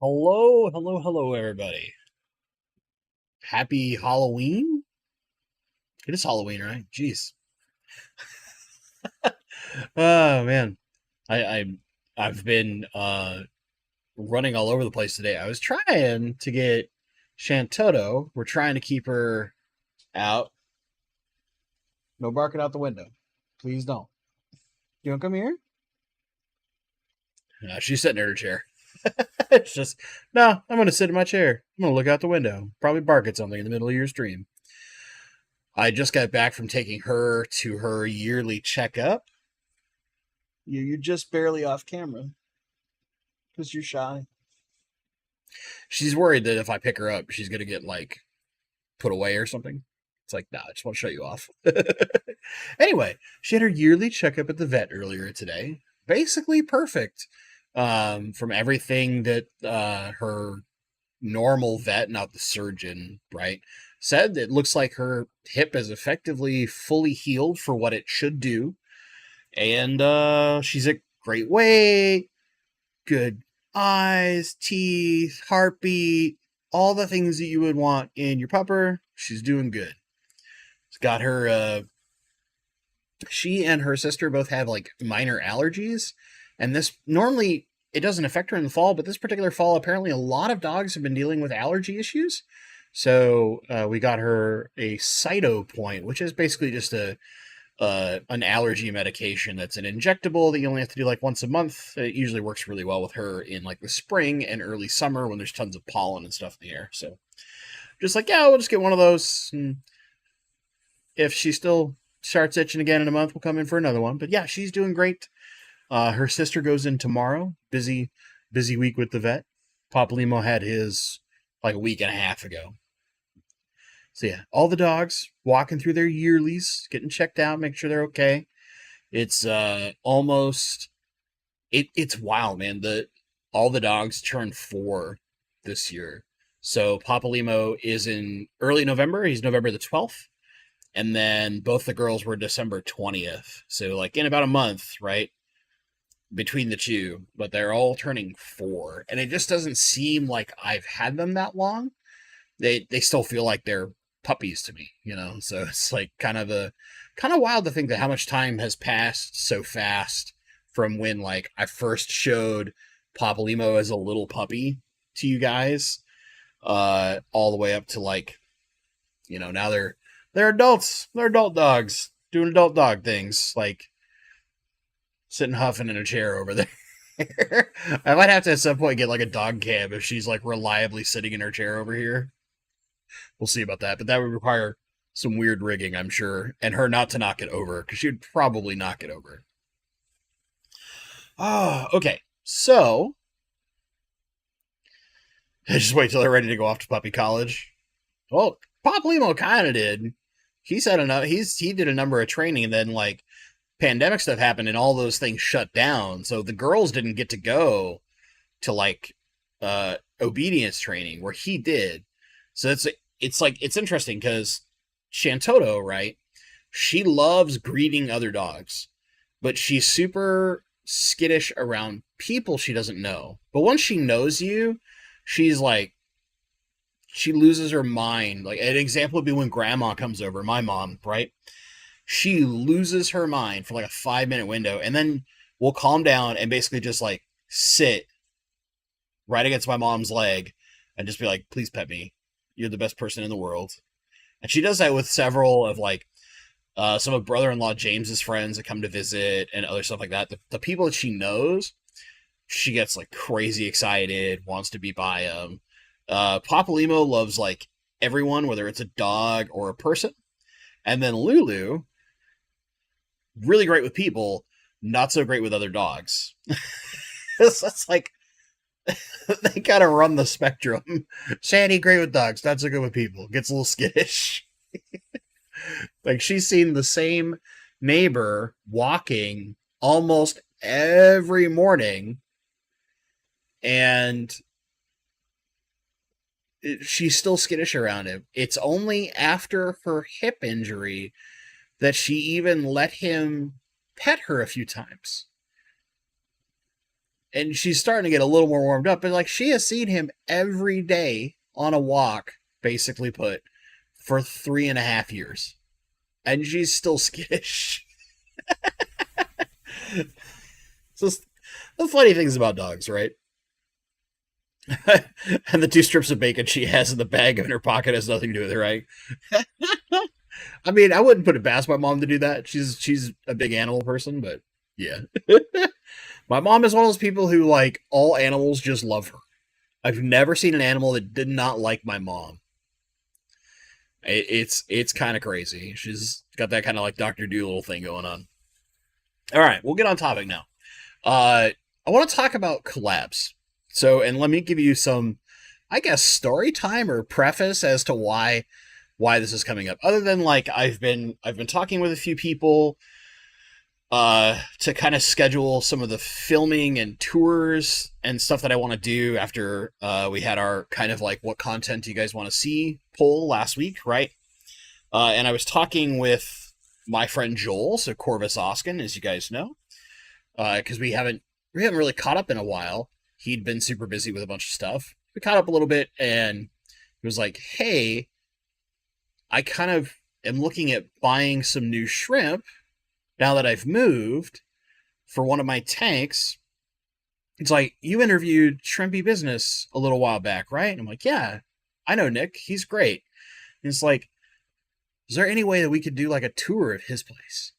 Hello, hello, hello, everybody. Happy Halloween. It is Halloween, right? Jeez. Oh man. I, I I've been running all over the place today. I was trying to get Shantoto. We're trying to keep her out. No barking out the window. Please don't. You wanna come here? She's sitting in her chair. It's just no, I'm gonna sit in my chair. I'm gonna look out the window. Probably bark at something in the middle of your stream. I just got back from taking her to her yearly checkup. You're just barely off camera because you're shy. She's worried that if I pick her up, she's gonna get like put away or something. It's like, nah, I just want to show you off. Anyway, she had her yearly checkup at the vet earlier today. Basically perfect. From everything that her normal vet, not the surgeon, right, said, it looks like her hip is effectively fully healed for what it should do. And she's a great weight, good eyes, teeth, heartbeat, all the things that you would want in your pupper. She's doing good. It's got her. She and her sister both have like minor allergies, and this normally it doesn't affect her in the fall, but this particular fall, apparently, a lot of dogs have been dealing with allergy issues. So we got her a Cyto Point, which is basically just an allergy medication that's an injectable that you only have to do like once a month. It usually works really well with her in like the spring and early summer when there's tons of pollen and stuff in the air. So just like, yeah, we'll just get one of those. And if she still starts itching again in a month, we'll come in for another one. But yeah, she's doing great. Her sister goes in tomorrow. Busy week with the vet. Papa Limo had his like a week and a half ago. So yeah, all the dogs walking through their yearlies, getting checked out, make sure they're okay. It's almost it's wild, man. The all the dogs turned 4 this year. So Papa Limo is in early November. He's November the 12th. And then both the girls were December 20th. So like in about a month, right? Between the two, but they're all turning 4. And it just doesn't seem like I've had them that long. They still feel like they're puppies to me, you know. So it's like kind of wild to think that how much time has passed so fast from when like I first showed Papa Limo as a little puppy to you guys, all the way up to like, now they're adults, they're adult dogs doing adult dog things, like sitting huffing in a chair over there. I might have to at some point get like a dog cam if she's like reliably sitting in her chair over here. We'll see about that, but that would require some weird rigging, I'm sure, and her not to knock it over because she would probably knock it over. Oh, okay. So just wait till they're ready to go off to puppy college. Well, Pop Limo kind of did. He said enough. He did a number of training, and then like pandemic stuff happened, and all those things shut down. So the girls didn't get to go to like obedience training where he did. So it's interesting because Shantoto, right? She loves greeting other dogs, but she's super skittish around people she doesn't know. But once she knows you, she's like she loses her mind. Like an example would be when grandma comes over, my mom, right? She loses her mind for like a 5 minute window, and then we'll calm down and basically just like sit right against my mom's leg and just be like, please pet me. You're the best person in the world. And she does that with several of like some of brother-in-law James's friends that come to visit and other stuff like that. The people that she knows, she gets like crazy excited, wants to be by them. Papa Limo loves like everyone, whether it's a dog or a person. And then Lulu, really great with people, not so great with other dogs. That's like they kind of run the spectrum. Sandy, great with dogs, not so good with people. Gets a little skittish. Like she's seen the same neighbor walking almost every morning, and she's still skittish around him. It's only after her hip injury that she even let him pet her a few times. and she's starting to get a little more warmed up, but like she has seen him every day on a walk, basically put, for 3.5 years. And she's still skittish. So the funny things about dogs, right? And the 2 strips of bacon she has in the bag in her pocket has nothing to do with it, right? I mean, I wouldn't put it past my mom to do that. She's a big animal person, but yeah. My mom is one of those people who, like, all animals just love her. I've never seen an animal that did not like my mom. It's kind of crazy. She's got that kind of like Dr. Doolittle thing going on. All right, we'll get on topic now. I want to talk about collabs. So, and let me give you some, I guess, story time or preface as to why this is coming up. Other than like I've been talking with a few people to kind of schedule some of the filming and tours and stuff that I want to do after we had our kind of like what content do you guys want to see poll last week, right? And I was talking with my friend Joel, so Corvus Oskin, as you guys know, because we haven't really caught up in a while. He'd been super busy with a bunch of stuff. We caught up a little bit, and he was like, "Hey, I kind of am looking at buying some new shrimp now that I've moved for one of my tanks." It's like, "You interviewed Shrimpy Business a little while back, right?" And I'm like, "Yeah, I know Nick. He's great." And it's like, "Is there any way that we could do like a tour of his place?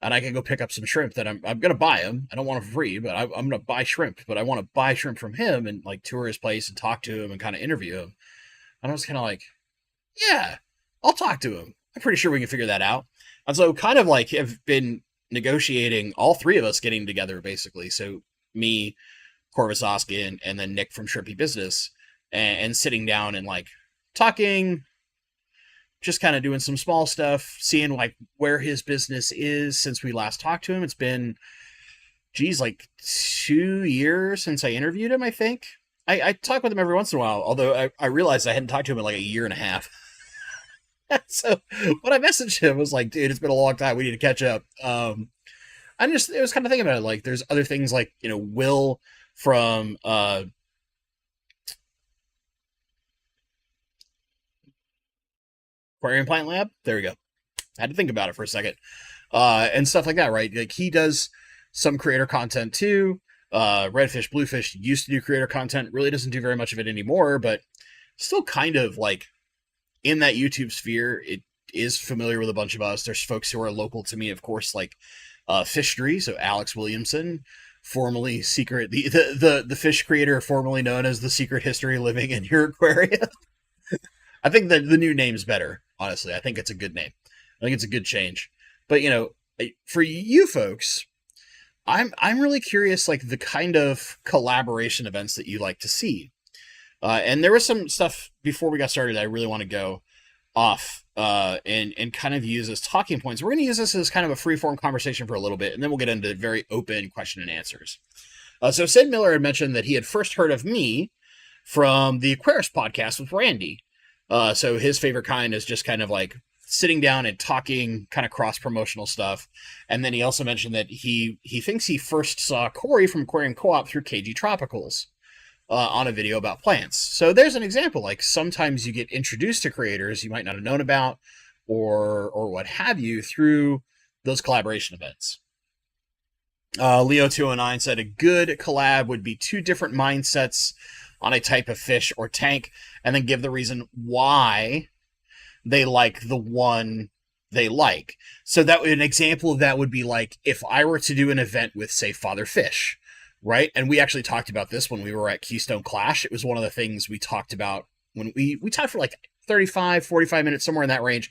And I can go pick up some shrimp that I'm going to buy him. I don't want them free, but I'm going to buy shrimp. But I want to buy shrimp from him and like tour his place and talk to him and kind of interview him." And I was kind of like, "Yeah, I'll talk to him. I'm pretty sure we can figure that out." And so kind of like have been negotiating, all 3 of us getting together basically. So me, Corvus Oskin, and then Nick from Shrimpy Business, and sitting down and like talking, just kind of doing some small stuff, seeing like where his business is since we last talked to him. It's been, like 2 years since I interviewed him, I think. I talk with him every once in a while, although I realized I hadn't talked to him in like a year and a half. So when I messaged him, I was like, "Dude, it's been a long time. We need to catch up." I was kind of thinking about it. Like, there's other things like, Will from Aquarium Plant Lab. There we go. I had to think about it for a second. And stuff like that, right? Like he does some creator content too. Redfish, Bluefish used to do creator content, really doesn't do very much of it anymore, but still kind of like in that YouTube sphere. It is familiar with a bunch of us. There's folks who are local to me, of course, like Fishery, so Alex Williamson, formerly Secret, the fish creator formerly known as The Secret History Living in Your Aquarium. I think that the new name's better, honestly. I think it's a good name. I think it's a good change. But for you folks, I'm really curious, like the kind of collaboration events that you like to see. And there was some stuff before we got started I really want to go off and kind of use as talking points. We're going to use this as kind of a free-form conversation for a little bit, and then we'll get into very open question and answers. So Sid Miller had mentioned that he had first heard of me from the Aquarius podcast with Randy. So his favorite kind is just kind of like sitting down and talking kind of cross-promotional stuff. And then he also mentioned that he thinks he first saw Corey from Aquarium Co-op through KG Tropicals on a video about plants. So there's an example. Like sometimes you get introduced to creators you might not have known about or what have you through those collaboration events. Leo209 said a good collab would be 2 different mindsets on a type of fish or tank, and then give the reason why they like the one they like. So that an example of that would be like if I were to do an event with, say, Father Fish, right? And we actually talked about this when we were at Keystone Clash. It was one of the things we talked about when we talked for like 35, 45 minutes, somewhere in that range.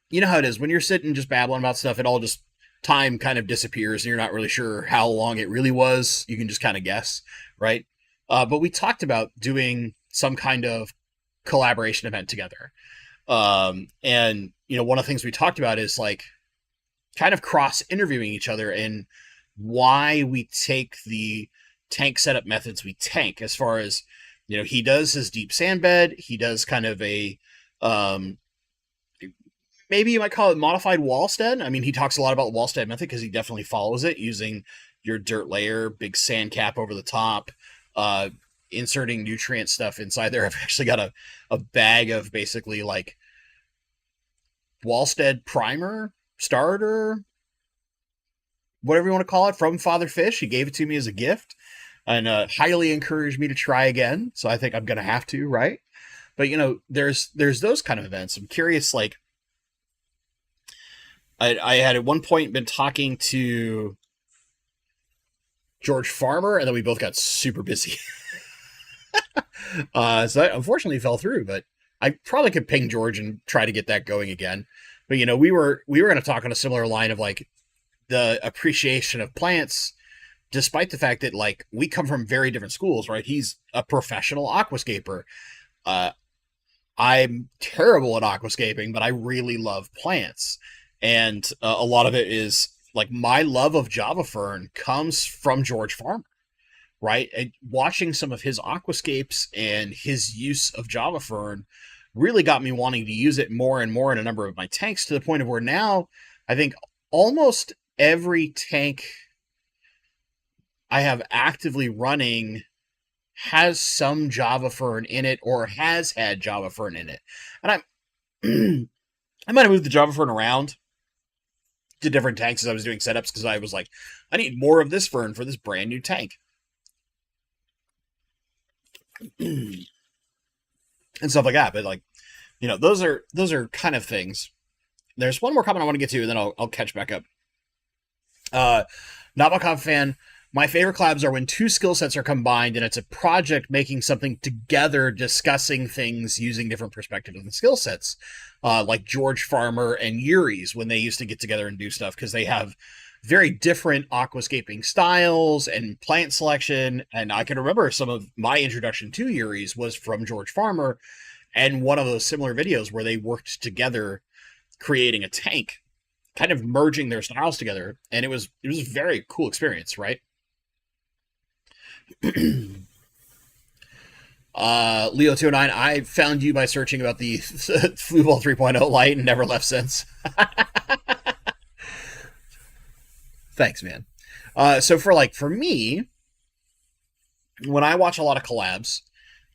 You know how it is when you're sitting just babbling about stuff, it all just time kind of disappears and you're not really sure how long it really was. You can just kind of guess, right? But we talked about doing some kind of collaboration event together. And, one of the things we talked about is like kind of cross interviewing each other and why we take the tank setup methods we tank as far as, he does his deep sand bed. He does kind of a, maybe you might call it modified Wallstead. I mean, he talks a lot about the Wallstead method because he definitely follows it using, your dirt layer, big sand cap over the top, uh, inserting nutrient stuff inside there. I've actually got a bag of basically like Wallstead primer, starter, whatever you want to call it, from Father Fish. He gave it to me as a gift and highly encouraged me to try again. So I think I'm going to have to, right? But, there's those kind of events. I'm curious, like, I had at one point been talking to George Farmer, and then we both got super busy. So that unfortunately fell through, but I probably could ping George and try to get that going again. But, we were going to talk on a similar line of like the appreciation of plants, despite the fact that like we come from very different schools, right? He's a professional aquascaper. I'm terrible at aquascaping, but I really love plants. And a lot of it is like my love of Java Fern comes from George Farmer, right? And watching some of his aquascapes and his use of Java Fern really got me wanting to use it more and more in a number of my tanks, to the point of where now I think almost every tank I have actively running has some Java Fern in it or has had Java Fern in it. And I might have moved the Java Fern around to different tanks as I was doing setups, because I was like, I need more of this fern for this brand new tank. And stuff like that. But like, those are kind of things. There's one more comment I want to get to, and then I'll catch back up. Nabokov fan, my favorite collabs are when two skill sets are combined and it's a project making something together, discussing things using different perspectives and skill sets. Like George Farmer and Yuri's, when they used to get together and do stuff, because they have very different aquascaping styles and plant selection. And I can remember some of my introduction to Yuri's was from George Farmer, and one of those similar videos where they worked together creating a tank, kind of merging their styles together. And it was a very cool experience, right? Leo209, I found you by searching about the Flueball 3.0 light and never left since. Thanks, man. So for me, when I watch a lot of collabs,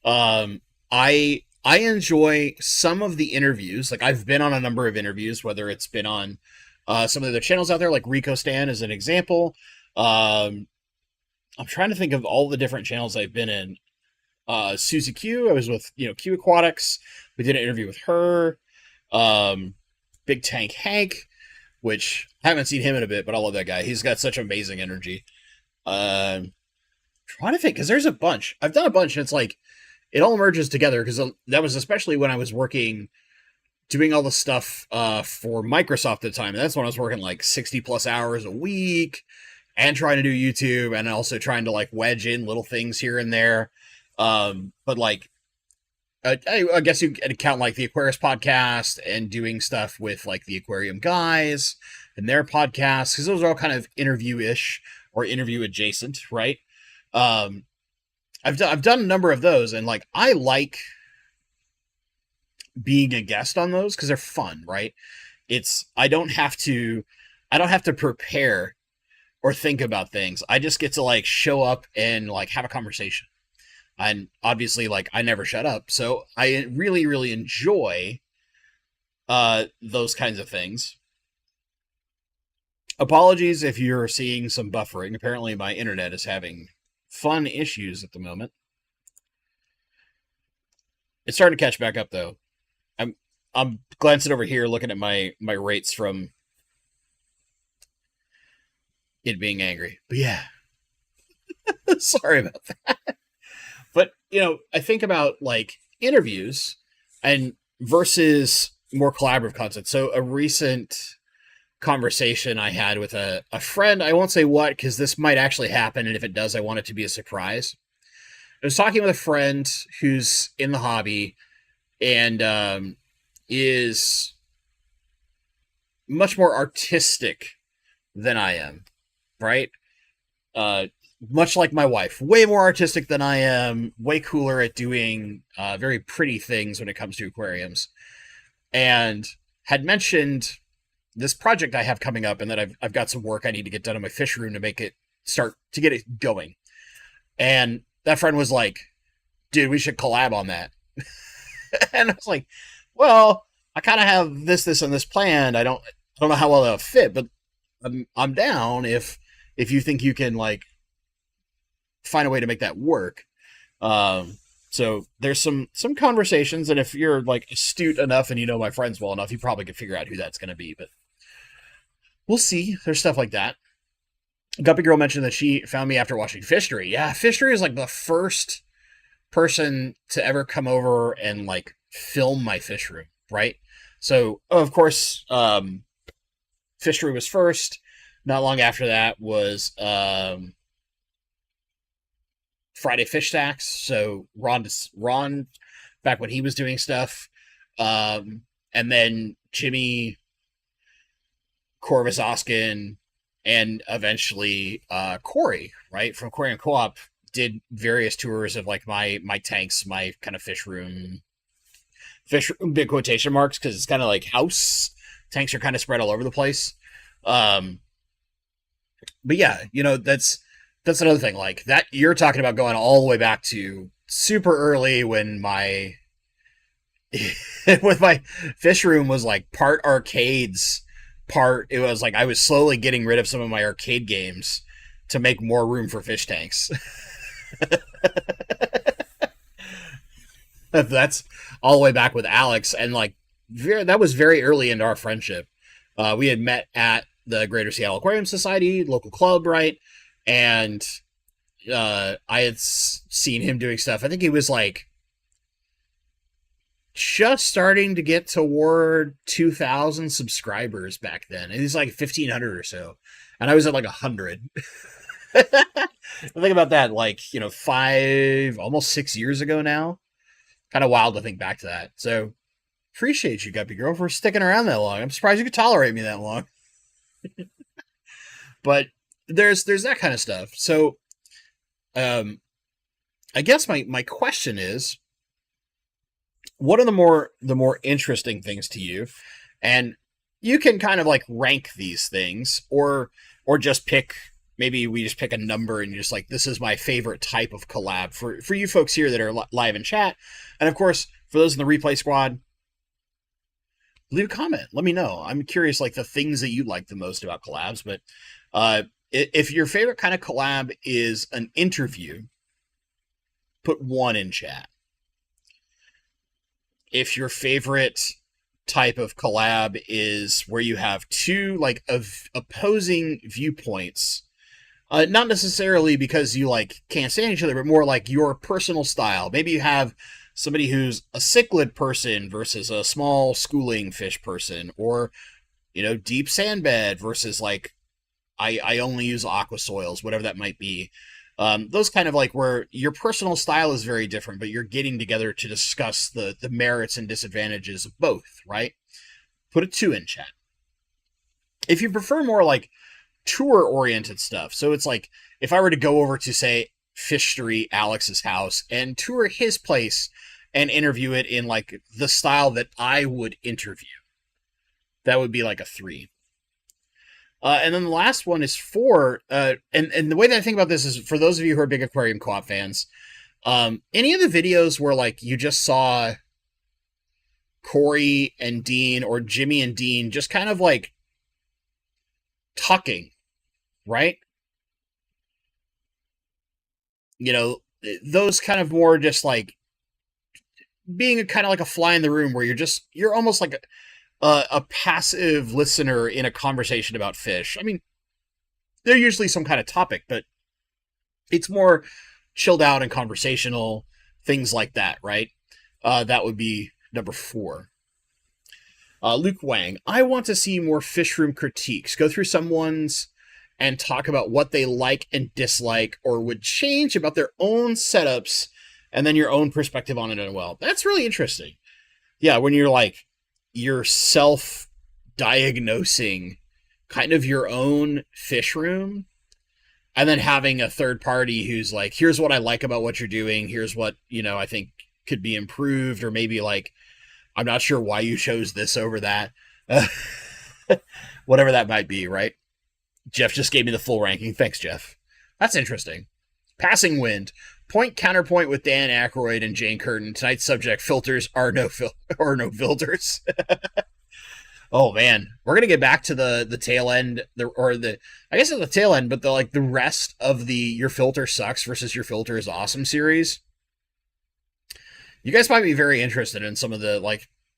I enjoy some of the interviews. Like, I've been on a number of interviews, whether it's been on some of the channels out there, like Rico Stan as an example. I'm trying to think of all the different channels I've been in. Susie Q, I was with, Q Aquatics. We did an interview with her. Big Tank Hank, which I haven't seen him in a bit, but I love that guy. He's got such amazing energy. Trying to think, because there's a bunch. I've done a bunch, and it's like, it all merges together, because that was especially when I was doing all the stuff for Microsoft at the time. And that's when I was working like 60 plus hours a week and trying to do YouTube, and also trying to like wedge in little things here and there. But like, I guess you could count like the Aquarius podcast and doing stuff with like the aquarium guys and their podcasts, because those are all kind of interview-ish or interview adjacent, right? I've done a number of those, and like, I like being a guest on those because they're fun, right? I don't have to prepare or think about things. I just get to like show up and like have a conversation. And obviously, like, I never shut up. So I really, really enjoy those kinds of things. Apologies if you're seeing some buffering. Apparently my internet is having fun issues at the moment. It's starting to catch back up, though. I'm glancing over here, looking at my rates from it being angry. But yeah. Sorry about that. But, I think about like interviews and versus more collaborative content. So a recent conversation I had with a friend, I won't say what, because this might actually happen. And if it does, I want it to be a surprise. I was talking with a friend who's in the hobby and is much more artistic than I am, right? Much like my wife, way more artistic than I am, way cooler at doing very pretty things when it comes to aquariums, and had mentioned this project I have coming up, and that I've got some work I need to get done in my fish room to make it start to get it going. And that friend was like, dude, we should collab on that. And I was like, well, I kind of have this, and this planned. I don't know how well that'll fit, but I'm down if you think you can like find a way to make that work. So there's some conversations, and if you're like astute enough and you know my friends well enough, you probably could figure out who that's going to be. But we'll see. There's stuff like that. Guppy Girl mentioned that she found me after watching FishTube. Yeah, FishTube is like the first person to ever come over and like film my fish room, right? So of course, FishTube was first. Not long after that was Friday Fish Stacks. So Ron, back when he was doing stuff, and then Jimmy, Corvus Oskin, and eventually Corey, right, from Aquarium Co-op, did various tours of like my tanks, my kind of fish room, big quotation marks, because it's kind of like house. Tanks are kind of spread all over the place. But yeah, you know, that's another thing. Like that, you're talking about going all the way back to super early when my with my fish room was like part arcades, it was like I was slowly getting rid of some of my arcade games to make more room for fish tanks. That's all the way back with Alex, and like that was very early into our friendship. We had met at the Greater Seattle Aquarium Society, local club, right? And I had seen him doing stuff. I think he was like just starting to get toward 2,000 subscribers back then. And he's like 1,500 or so. And I was at like 100. Think about that, like, you know, 5, almost 6 years ago now. Kind of wild to think back to that. So appreciate you, Guppy Girl, for sticking around that long. I'm surprised you could tolerate me that long. But there's that kind of stuff. So I guess my question is, what are the more interesting things to you? And you can kind of like rank these things, or just pick, maybe we just pick a number and you're just like, this is my favorite type of collab for you folks here that are live in chat. And of course, for those in the replay squad, leave a comment. Let me know. I'm curious, like the things that you like the most about collabs. But if your favorite kind of collab is an interview, put 1 in chat. If your favorite type of collab is where you have two like of opposing viewpoints, not necessarily because you like can't stand each other, but more like your personal style. Maybe you have somebody who's a cichlid person versus a small schooling fish person, or, you know, deep sand bed versus like I only use aqua soils, whatever that might be. Those kind of like where your personal style is very different, but you're getting together to discuss the merits and disadvantages of both, right? Put a 2 in chat. If you prefer more like tour-oriented stuff, so it's like if I were to go over to, say, FishTube Alex's house and tour his place and interview it in like the style that I would interview, that would be like a 3. And then the last one is 4. And the way that I think about this is, for those of you who are big Aquarium Co-op fans, any of the videos where like you just saw Corey and Dean or Jimmy and Dean just kind of like talking, right? You know, those kind of more just like being kind of like a fly in the room where you're almost like a passive listener in a conversation about fish. I mean, they're usually some kind of topic, but it's more chilled out and conversational, things like that, right? That would be number 4. Luke Wang, I want to see more fish room critiques. Go through someone's and talk about what they like and dislike or would change about their own setups, and then your own perspective on it as well. That's really interesting. Yeah, when you're self-diagnosing kind of your own fish room, and then having a third party who's like, here's what I like about what you're doing, here's what, you know, I think could be improved, or maybe like, I'm not sure why you chose this over that. Whatever that might be, right? Jeff just gave me the full ranking. Thanks, Jeff. That's interesting. Passing wind. Point counterpoint with Dan Aykroyd and Jane Curtin. Tonight's subject: filters are or no filters. Oh man, we're gonna get back to the tail end, I guess at the tail end, but the rest of the your filter sucks versus your filter is awesome series. You guys might be very interested in some of the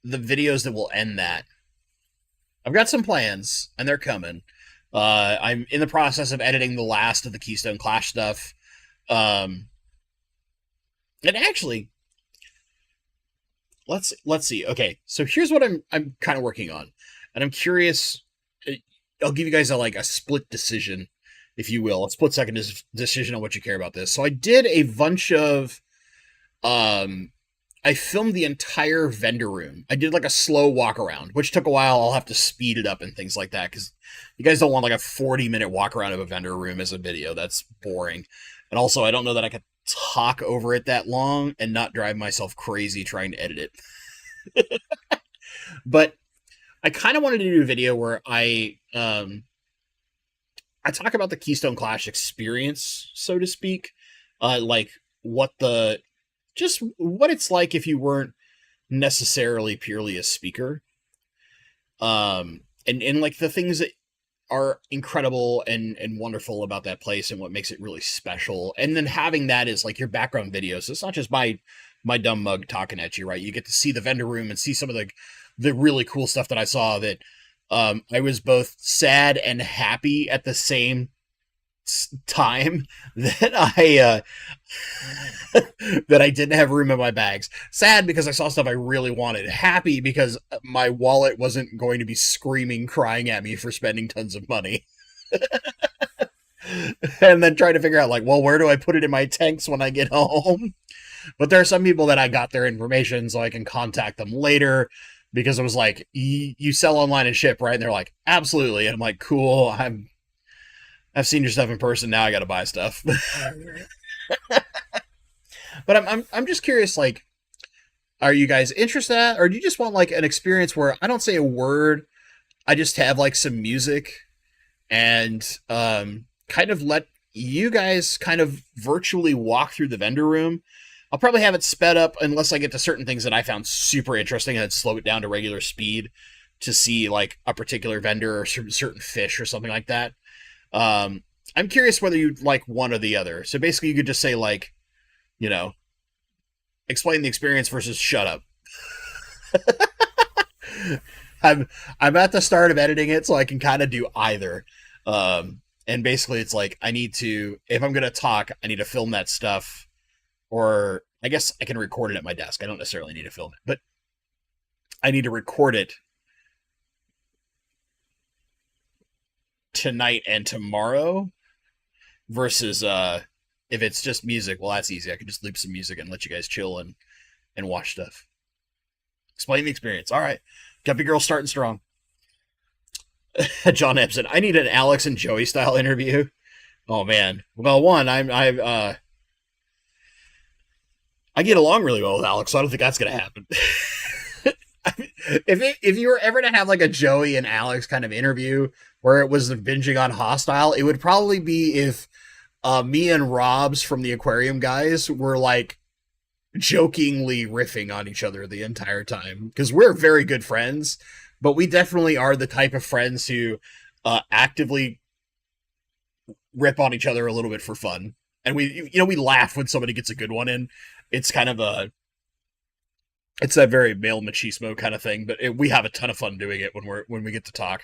videos that will end that. I've got some plans, and they're coming. I'm in the process of editing the last of the Keystone Clash stuff. And actually, let's see. Okay, so here's what I'm kind of working on, and I'm curious. I'll give you guys a split decision, if you will, a split second decision on what you care about this. So I did a bunch of I filmed the entire vendor room. I did a slow walk around, which took a while. I'll have to speed it up and things like that because you guys don't want a 40-minute walk around of a vendor room as a video. That's boring. And also, I don't know that I could talk over it that long and not drive myself crazy trying to edit it. But I kind of wanted to do a video where I talk about the Keystone Clash experience, so to speak. What it's like if you weren't necessarily purely a speaker. And the things that are incredible and wonderful about that place and what makes it really special. And then having that as your background video. So it's not just my dumb mug talking at you, right? You get to see the vendor room and see some of the really cool stuff that I saw that I was both sad and happy at the same time that I didn't have room in my bags. Sad because I saw stuff I really wanted. Happy because my wallet wasn't going to be screaming, crying at me for spending tons of money. And then trying to figure out where do I put it in my tanks when I get home? But there are some people that I got their information so I can contact them later because it was you sell online and ship, right? And they're like, absolutely. And I'm like, cool. I've seen your stuff in person. Now I got to buy stuff. But I'm just curious, are you guys interested, or do you just want an experience where I don't say a word, I just have some music and kind of let you guys kind of virtually walk through the vendor room? I'll probably have it sped up unless I get to certain things that I found super interesting, and I'd slow it down to regular speed to see a particular vendor or certain fish or something like that. I'm curious whether you'd like one or the other. So basically you could just say explain the experience versus shut up. I'm at the start of editing it, so I can kind of do either. And basically it's I need to, if I'm going to talk, I need to film that stuff, or I guess I can record it at my desk. I don't necessarily need to film it, but I need to record it tonight and tomorrow versus if it's just music, well, that's easy. I can just loop some music and let you guys chill and watch stuff. Explain the experience. All right. Guppy Girl starting strong. John Epson, I need an Alex and Joey style interview. Oh man. Well, one, I get along really well with Alex, so I don't think that's gonna happen. If you were ever to have a Joey and Alex kind of interview where it was the binging on Hostile, it would probably be if me and Robs from the aquarium guys were jokingly riffing on each other the entire time, because we're very good friends, but we definitely are the type of friends who actively rip on each other a little bit for fun, and we laugh when somebody gets a good one in. It's kind of it's that very male machismo kind of thing, but we have a ton of fun doing it when we get to talk.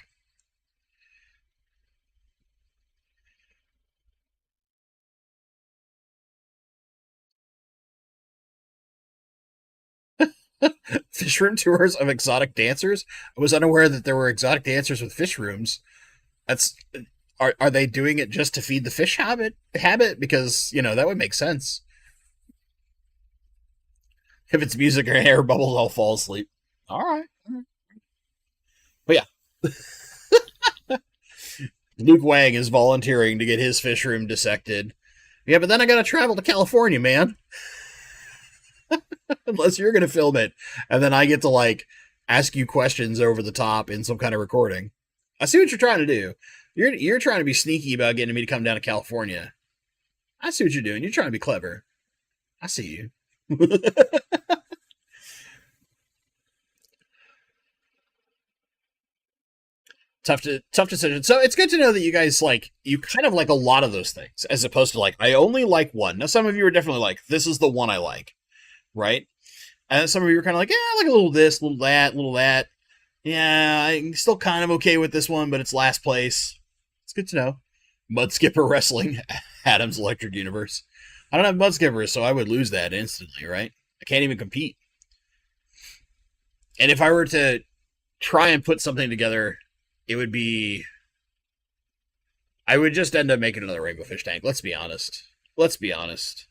Fish room tours of exotic dancers. I was unaware that there were exotic dancers with fish rooms. That's are they doing it just to feed the fish habit? Because that would make sense. If it's music or air bubbles, I'll fall asleep. All right. But yeah. Luke Wang is volunteering to get his fish room dissected. Yeah, but then I gotta travel to California, man. Unless you're gonna film it, and then I get to ask you questions over the top in some kind of recording. I see what you're trying to do. You're trying to be sneaky about getting me to come down to California. I see what you're doing. You're trying to be clever. I see you. Tough decision. So it's good to know that you guys like you kind of like a lot of those things, as opposed to like I only like one. Now some of you are definitely like this is the one I like, right? And some of you are kind of like yeah, I like a little this, little that, little that. Yeah, I'm still kind of okay with this one, but it's last place. It's good to know. Mud Skipper Wrestling, Adam's Electric Universe. I don't have Mud Skippers, so I would lose that instantly, right? I can't even compete. And if I were to try and put something together, it would be. I would just end up making another Rainbow Fish tank. Let's be honest. Let's be honest.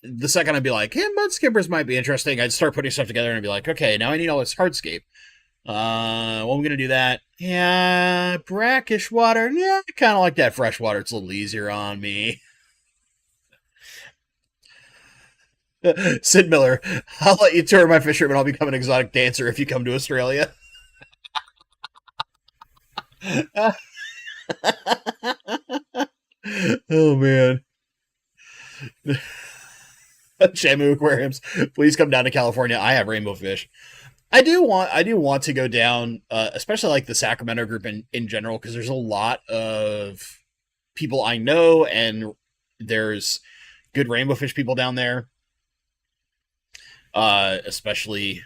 The second I'd be like, yeah, Mud Skippers might be interesting, I'd start putting stuff together and I'd be like, okay, now I need all this hardscape. Well, I'm going to do that. Yeah, brackish water. Yeah, I kind of like that fresh water. It's a little easier on me. Sid Miller, I'll let you tour my fish room and I'll become an exotic dancer if you come to Australia. Oh, man. Shamu Aquariums, please come down to California. I have rainbow fish. I do want to go down, especially like the Sacramento group in general, because there's a lot of people I know, and there's good rainbow fish people down there. Especially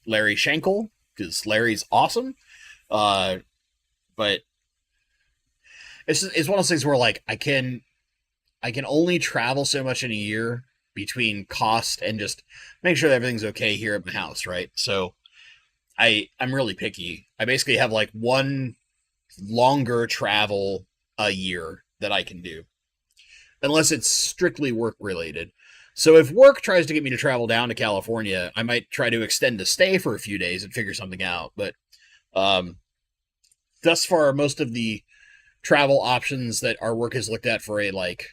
Larry Schenkel, because Larry's awesome. But it's one of those things where like I can only travel so much in a year between cost and just make sure that everything's okay here at my house, right? So I'm really picky. I basically have like one longer travel a year that I can do, unless it's strictly work related. So if work tries to get me to travel down to California, I might try to extend the stay for a few days and figure something out. But thus far, most of the travel options that our work has looked at for a like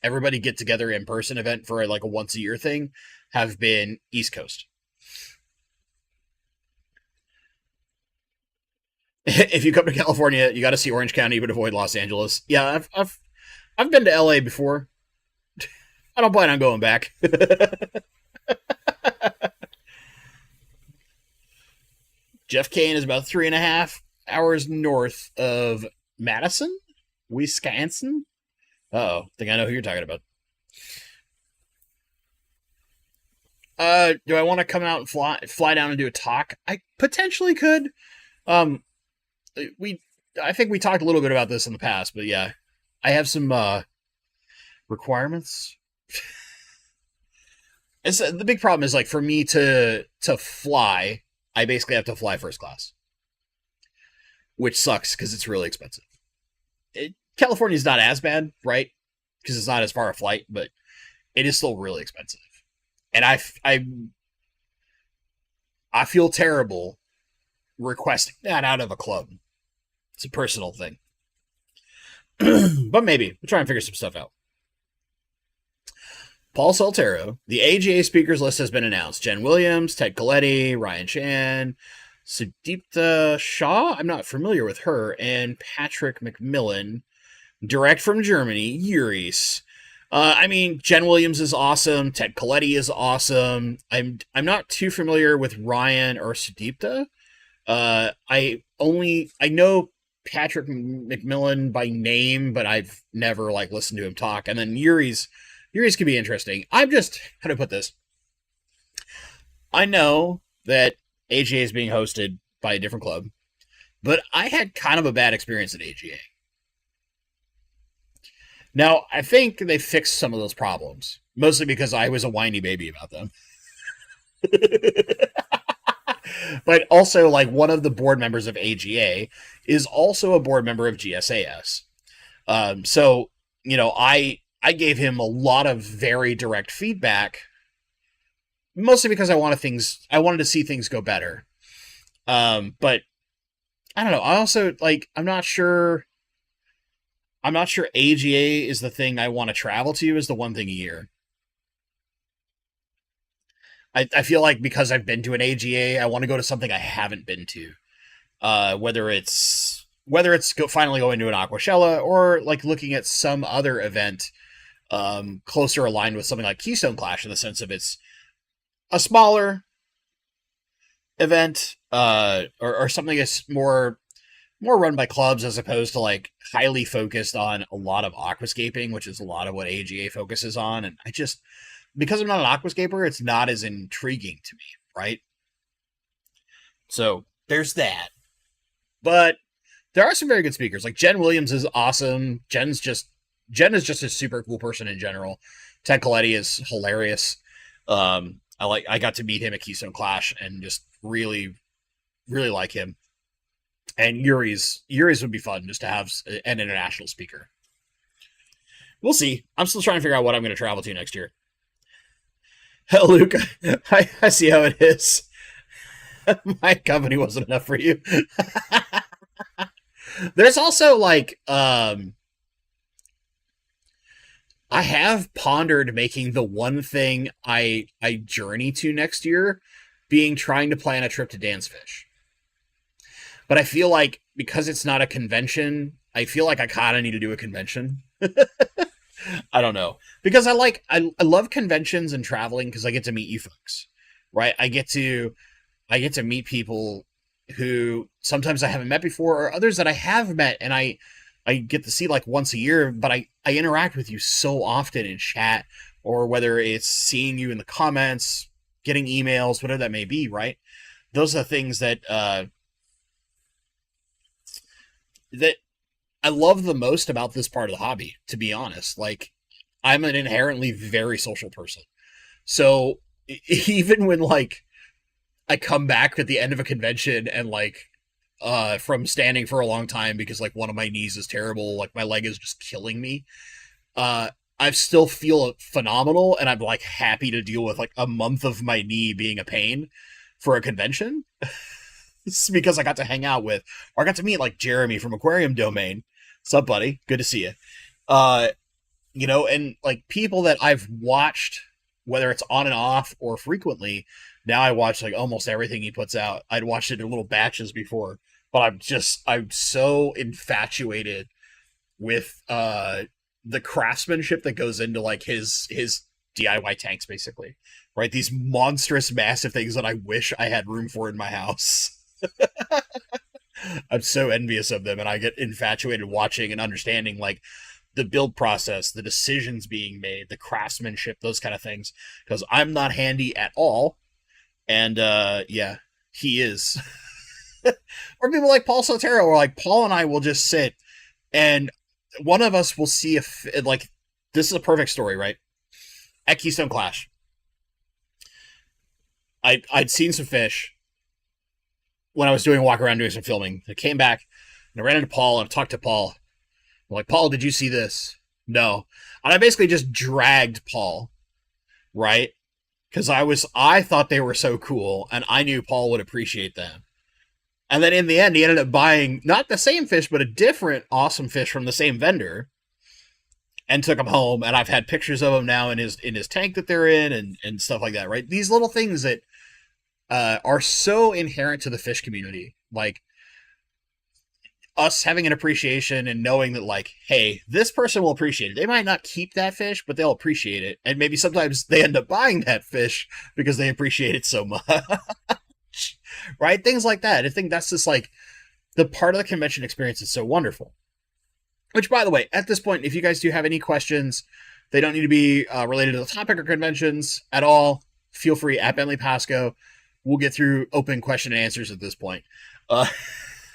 everybody get together in person event for like a once a year thing have been East Coast. If you come to California, you got to see Orange County, but avoid Los Angeles. Yeah, I've been to LA before. I don't plan on going back. Jeff Kane is about 3.5 hours north of Madison, Wisconsin. Oh, think I know who you're talking about. Do I want to come out and fly down and do a talk? I potentially could. Um, I think we talked a little bit about this in the past, but yeah, I have some requirements. It's the big problem is like for me to fly, I basically have to fly first class, which sucks because it's really expensive. California's not as bad, right? Because it's not as far a flight, but it is still really expensive. And I feel terrible requesting that out of a club. It's a personal thing. But maybe. We'll try and figure some stuff out. Paul Saltero. The AGA speakers list has been announced. Jen Williams, Ted Coletti, Ryan Chan, Sudipta Shah, I'm not familiar with her, and Patrick McMillan. Direct from Germany, Uris. I mean, Jen Williams is awesome. Ted Coletti is awesome. I'm not too familiar with Ryan or Sudipta. I know Patrick McMillan by name, but I've never like listened to him talk. And then Uris can be interesting. I'm just how to put this. I know that AGA is being hosted by a different club, but I had kind of a bad experience at AGA. Now, I think they fixed some of those problems, mostly because I was a whiny baby about them. But also, like, one of the board members of AGA is also a board member of GSAS. So, you know, I gave him a lot of very direct feedback, mostly because I wanted to see things go better. But I don't know. I also, like, I'm not sure AGA is the thing I want to travel to is the one thing a year. I feel like because I've been to an AGA, I want to go to something I haven't been to. Whether it's whether it's finally going to an Aquashella or like looking at some other event closer aligned with something like Keystone Clash in the sense of it's a smaller event or something that's more run by clubs as opposed to like highly focused on a lot of aquascaping, which is a lot of what AGA focuses on. And I just, because I'm not an aquascaper, it's not as intriguing to me, right? So there's that. But there are some very good speakers. Like Jen Williams is awesome. Jen is just a super cool person in general. Ted Coletti is hilarious. I got to meet him at Keystone Clash and just really, really like him. And Yuri's would be fun just to have an international speaker. We'll see. I'm still trying to figure out what I'm going to travel to next year. Hell, Luke, I see how it is. My company wasn't enough for you. There's also like, I have pondered making the one thing I journey to next year being trying to plan a trip to Dan's Fish. But I feel like because it's not a convention, I feel like I kind of need to do a convention. I don't know. Because I love conventions and traveling because I get to meet you folks, right? I get to meet people who sometimes I haven't met before or others that I have met and I get to see like once a year, but I interact with you so often in chat or whether it's seeing you in the comments, getting emails, whatever that may be, right? Those are the things that that I love the most about this part of the hobby, to be honest. Like, I'm an inherently very social person. So even when like I come back at the end of a convention and like from standing for a long time because like one of my knees is terrible, like my leg is just killing me, I still feel phenomenal and I'm like happy to deal with like a month of my knee being a pain for a convention. It's because I got to hang out with, or I got to meet like Jeremy from Aquarium Domain. What's up, buddy? Good to see you. You know, and like people that I've watched, whether it's on and off or frequently, now I watch like almost everything he puts out. I'd watched it in little batches before, but I'm so infatuated with the craftsmanship that goes into like his DIY tanks, basically, right? These monstrous, massive things that I wish I had room for in my house. I'm so envious of them, and I get infatuated watching and understanding like the build process, the decisions being made, the craftsmanship, those kind of things, because I'm not handy at all. And yeah, he is. Or people like Paul Sotero, or like Paul and I will just sit and one of us will see if like, this is a perfect story, right? At Keystone Clash, I'd seen some fish when I was doing a walk around doing some filming. I came back and I ran into Paul and I talked to Paul. I'm like, Paul, did you see this? No. And I basically just dragged Paul, right? Because I thought they were so cool and I knew Paul would appreciate them. And then in the end, he ended up buying not the same fish, but a different awesome fish from the same vendor and took them home. And I've had pictures of them now in his tank that they're in and stuff like that, right? These little things that are so inherent to the fish community, like us having an appreciation and knowing that like, hey, this person will appreciate it. They might not keep that fish, but they'll appreciate it. And maybe sometimes they end up buying that fish because they appreciate it so much. Right? Things like that. I think that's just like the part of the convention experience is so wonderful. Which, by the way, at this point, if you guys do have any questions, they don't need to be related to the topic or conventions at all. Feel free at Bentley Pasco. We'll get through open question and answers at this point.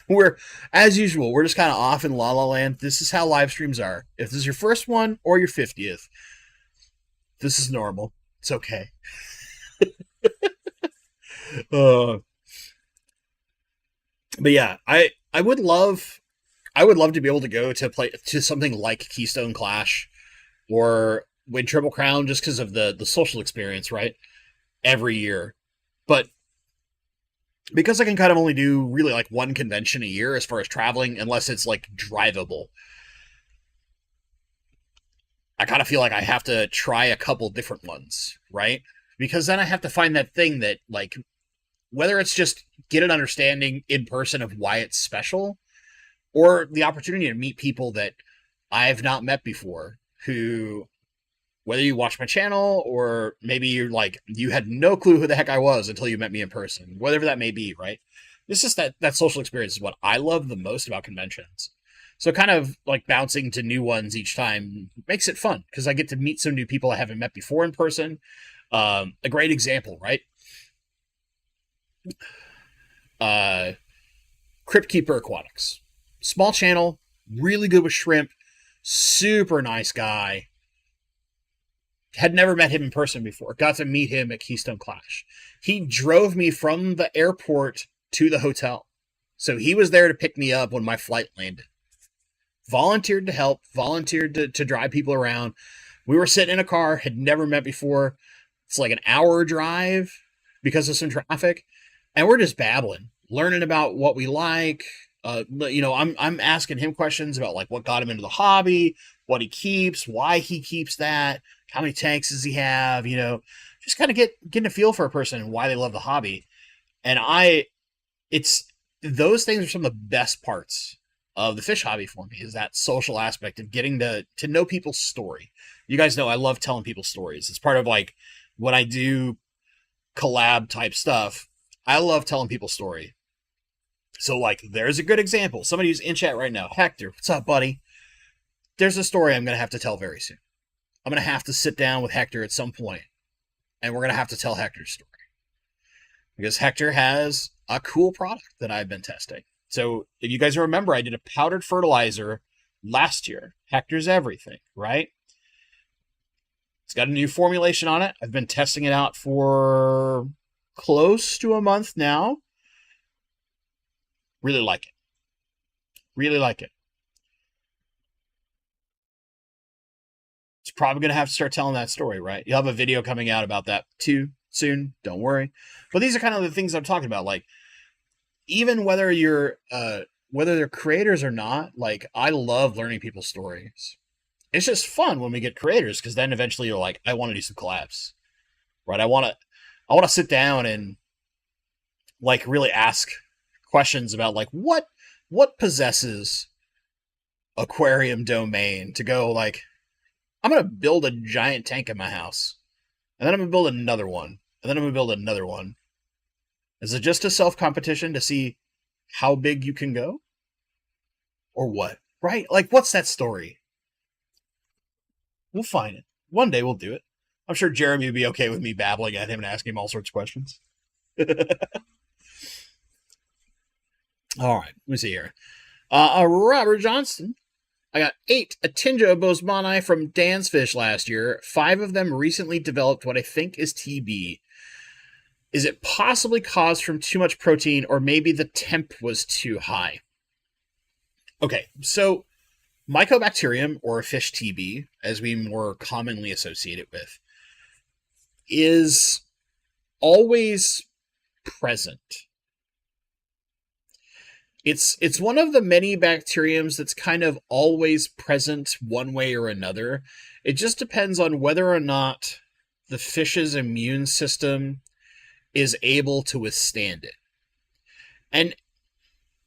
We're, as usual, we're just kind of off in La La Land. This is how live streams are. If this is your first one or your 50th, this is normal. It's okay. But yeah, I would love to be able to go to play to something like Keystone Clash or win Triple Crown just because of the social experience, right? Every year. But because I can kind of only do really like one convention a year as far as traveling, unless it's like drivable, I kind of feel like I have to try a couple different ones, right? Because then I have to find that thing that like, whether it's just get an understanding in person of why it's special, or the opportunity to meet people that I've not met before, who, whether you watch my channel or maybe you're like, you had no clue who the heck I was until you met me in person, whatever that may be, right? This is that social experience is what I love the most about conventions. So kind of like bouncing to new ones each time makes it fun because I get to meet some new people I haven't met before in person. A great example, right? Crypt Keeper Aquatics. Small channel, really good with shrimp, super nice guy. Had never met him in person before. Got to meet him at Keystone Clash. He drove me from the airport to the hotel. So he was there to pick me up when my flight landed. Volunteered to help, volunteered to drive people around. We were sitting in a car, had never met before. It's like an hour drive because of some traffic. And we're just babbling, learning about what we like. I'm asking him questions about like what got him into the hobby, what he keeps, why he keeps that, how many tanks does he have, just kind of getting a feel for a person and why they love the hobby. And it's those things are some of the best parts of the fish hobby for me, is that social aspect of getting to know people's story. You guys know I love telling people stories. It's part of like when I do collab type stuff, I love telling people's story. So like, there's a good example. Somebody who's in chat right now. Hector, what's up, buddy? There's a story I'm going to have to tell very soon. I'm going to have to sit down with Hector at some point, and we're going to have to tell Hector's story. Because Hector has a cool product that I've been testing. So if you guys remember, I did a powdered fertilizer last year. Hector's Everything, right? It's got a new formulation on it. I've been testing it out for close to a month now. Really like it. Really like it. It's probably going to have to start telling that story, right? You'll have a video coming out about that too soon. Don't worry. But these are kind of the things I'm talking about. Like, even whether they're creators or not, like, I love learning people's stories. It's just fun when we get creators, because then eventually you're like, I want to do some collabs, right? I want to sit down and like really ask questions about like what possesses aquarium domain to go like, I'm going to build a giant tank in my house, and then I'm going to build another one, and then I'm going to build another one. Is it just a self-competition to see how big you can go? Or what? Right? Like, what's that story? We'll find it. One day we'll do it. I'm sure Jeremy would be okay with me babbling at him and asking him all sorts of questions. All right, let me see here. Robert Johnston. I got 8 Atinja bosemani from Dan's Fish last year. 5 of them recently developed what I think is TB. Is it possibly caused from too much protein, or maybe the temp was too high? Okay, so Mycobacterium, or fish TB, as we more commonly associate it with, is always present. It's one of the many bacteriums that's kind of always present one way or another. It just depends on whether or not the fish's immune system is able to withstand it.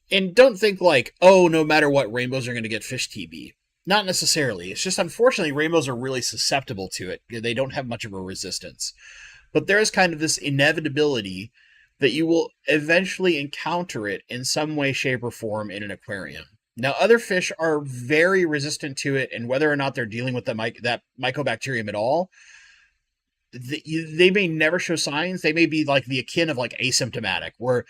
And don't think like, oh, no matter what, rainbows are going to get fish TB. Not necessarily. It's just, unfortunately, rainbows are really susceptible to it. They don't have much of a resistance. But there is kind of this inevitability that you will eventually encounter it in some way, shape, or form in an aquarium. Now, other fish are very resistant to it, and whether or not they're dealing with that mycobacterium at all, they may never show signs. They may be like the akin of like asymptomatic, where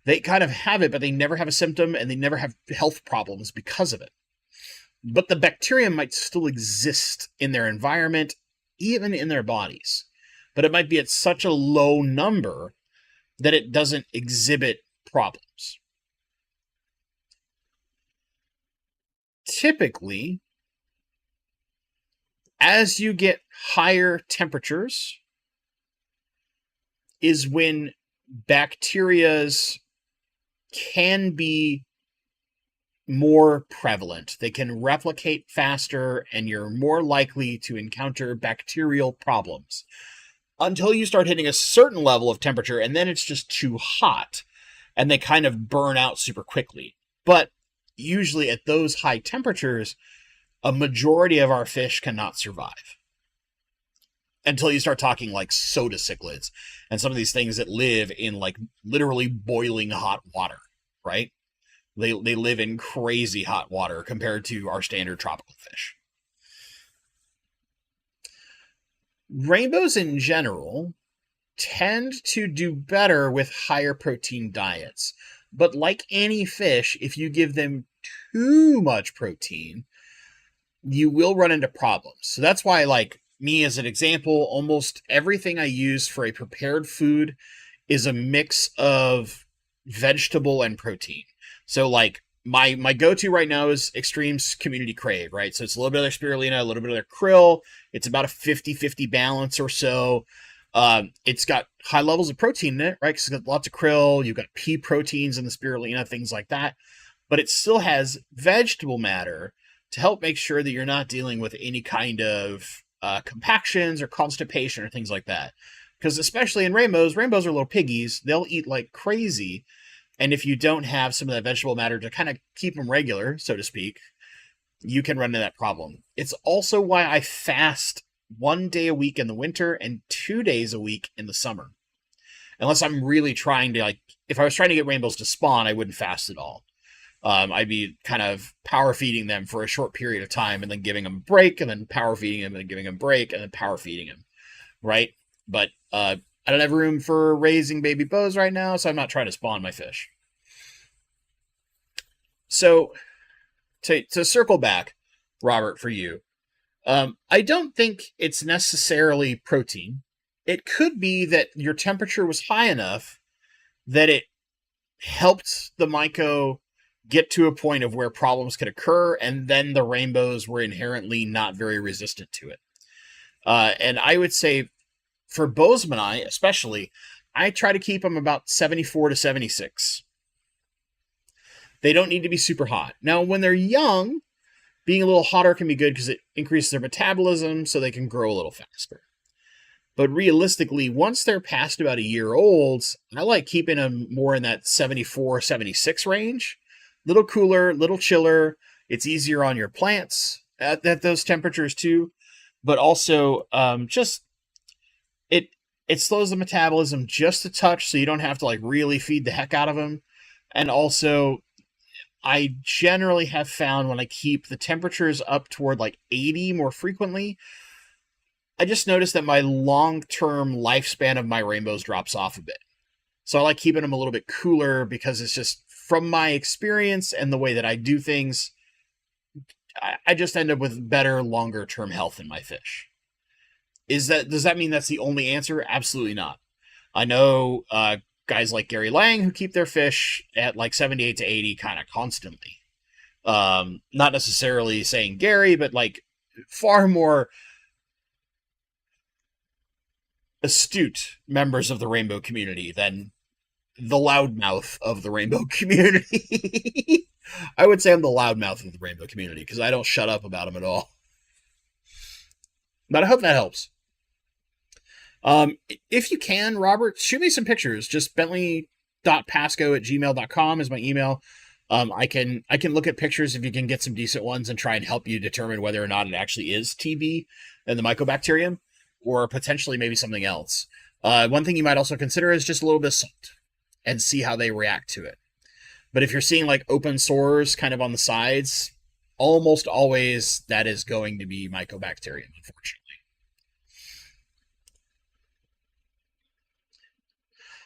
they kind of have it, but they never have a symptom, and they never have health problems because of it. But the bacterium might still exist in their environment, even in their bodies. But it might be at such a low number that it doesn't exhibit problems. Typically, as you get higher temperatures is when bacterias can be more prevalent. They can replicate faster, and you're more likely to encounter bacterial problems. Until you start hitting a certain level of temperature, and then it's just too hot, and they kind of burn out super quickly. But usually at those high temperatures, a majority of our fish cannot survive until you start talking like soda cichlids and some of these things that live in like literally boiling hot water, right? They live in crazy hot water compared to our standard tropical fish. Rainbows in general tend to do better with higher protein diets. But like any fish, if you give them too much protein, you will run into problems. So that's why, like me as an example, almost everything I use for a prepared food is a mix of vegetable and protein. So like my go-to right now is Extreme's Community Crave, right? So it's a little bit of their spirulina, a little bit of their krill. It's about a 50-50 balance or so. It's got high levels of protein in it, right? Because it's got lots of krill, you've got pea proteins in the spirulina, things like that. But it still has vegetable matter to help make sure that you're not dealing with any kind of compactions or constipation or things like that. Because especially in rainbows are little piggies. They'll eat like crazy. And if you don't have some of that vegetable matter to kind of keep them regular, so to speak, you can run into that problem. It's also why I fast 1 day a week in the winter and 2 days a week in the summer. Unless I'm really trying to, like, if I was trying to get rainbows to spawn, I wouldn't fast at all. I'd be kind of power feeding them for a short period of time and then giving them a break and then power feeding them and giving them a break and then power feeding them, right? But I don't have room for raising baby bows right now, so I'm not trying to spawn my fish. So to circle back, Robert, for you, I don't think it's necessarily protein. It could be that your temperature was high enough that it helped the myco get to a point of where problems could occur, and then the rainbows were inherently not very resistant to it. And I would say for bozemanii especially, I try to keep them about 74 to 76. They don't need to be super hot. Now, when they're young, being a little hotter can be good because it increases their metabolism so they can grow a little faster. But realistically, once they're past about a year old, I like keeping them more in that 74, 76 range. Little cooler, little chiller. It's easier on your plants at those temperatures too. But also, it slows the metabolism just a touch, so you don't have to like really feed the heck out of them. And also, I generally have found when I keep the temperatures up toward like 80 more frequently, I just noticed that my long-term lifespan of my rainbows drops off a bit. So I like keeping them a little bit cooler because it's just from my experience and the way that I do things, I just end up with better longer-term health in my fish. Does that mean that's the only answer? Absolutely not. I know guys like Gary Lang who keep their fish at like 78 to 80 kind of constantly. Not necessarily saying Gary, but like far more astute members of the rainbow community than the loudmouth of the rainbow community. I would say I'm the loudmouth of the rainbow community because I don't shut up about them at all. But I hope that helps. If you can, Robert, shoot me some pictures. Just bentley.pasco@gmail.com is my email. I can look at pictures if you can get some decent ones and try and help you determine whether or not it actually is TB and the mycobacterium, or potentially maybe something else. One thing you might also consider is just a little bit of salt and see how they react to it. But if you're seeing like open sores kind of on the sides, almost always that is going to be mycobacterium, unfortunately.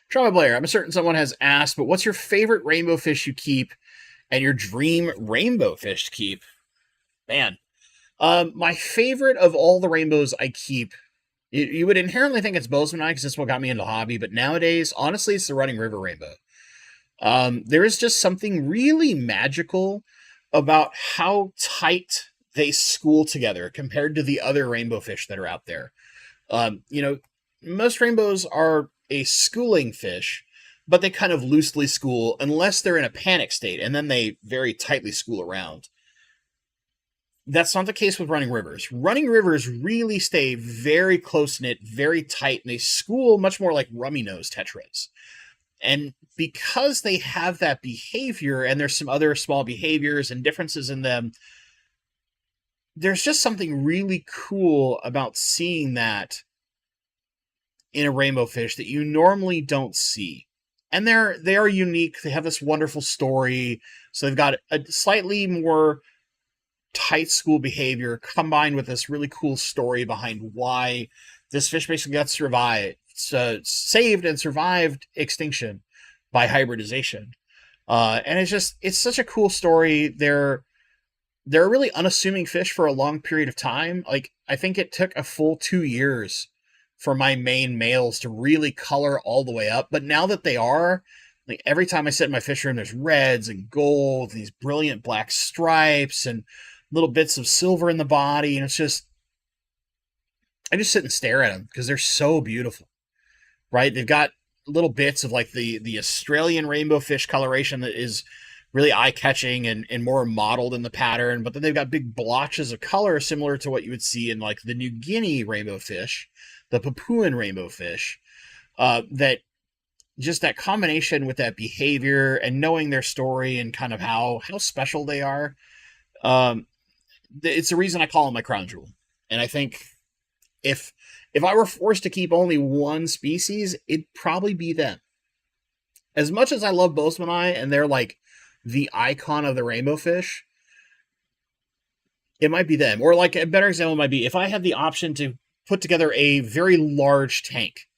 Trauma Blair, I'm certain someone has asked, but what's your favorite rainbow fish you keep and your dream rainbow fish to keep? Man, my favorite of all the rainbows I keep, you would inherently think it's bozemanii because that's what got me into the hobby, but nowadays, honestly, it's the Running River rainbow. There is just something really magical about how tight they school together compared to the other rainbow fish that are out there. Most rainbows are a schooling fish, but they kind of loosely school unless they're in a panic state, and then they very tightly school around. That's not the case with running rivers. Running rivers really stay very close-knit, very tight, and they school much more like rummy-nosed tetras. And because they have that behavior, and there's some other small behaviors and differences in them, there's just something really cool about seeing that in a rainbow fish that you normally don't see. And they are unique. They have this wonderful story. So they've got a slightly more tight school behavior combined with this really cool story behind why this fish basically got saved and survived extinction by hybridization. And it's such a cool story. They're a really unassuming fish for a long period of time. Like, I think it took a full 2 years for my main males to really color all the way up. But now that they are, like, every time I sit in my fish room, there's reds and gold, these brilliant black stripes and little bits of silver in the body. And it's just, I just sit and stare at them because they're so beautiful, right? They've got little bits of like the Australian rainbow fish coloration that is really eye-catching and more modeled in the pattern. But then they've got big blotches of color similar to what you would see in like the New Guinea rainbow fish, the Papuan rainbow fish, that just that combination with that behavior and knowing their story and kind of how special they are. It's the reason I call them my crown jewel. And I think if I were forced to keep only one species, it'd probably be them. As much as I love bozemanii and they're like the icon of the rainbow fish, it might be them. Or like a better example might be if I had the option to put together a very large tank,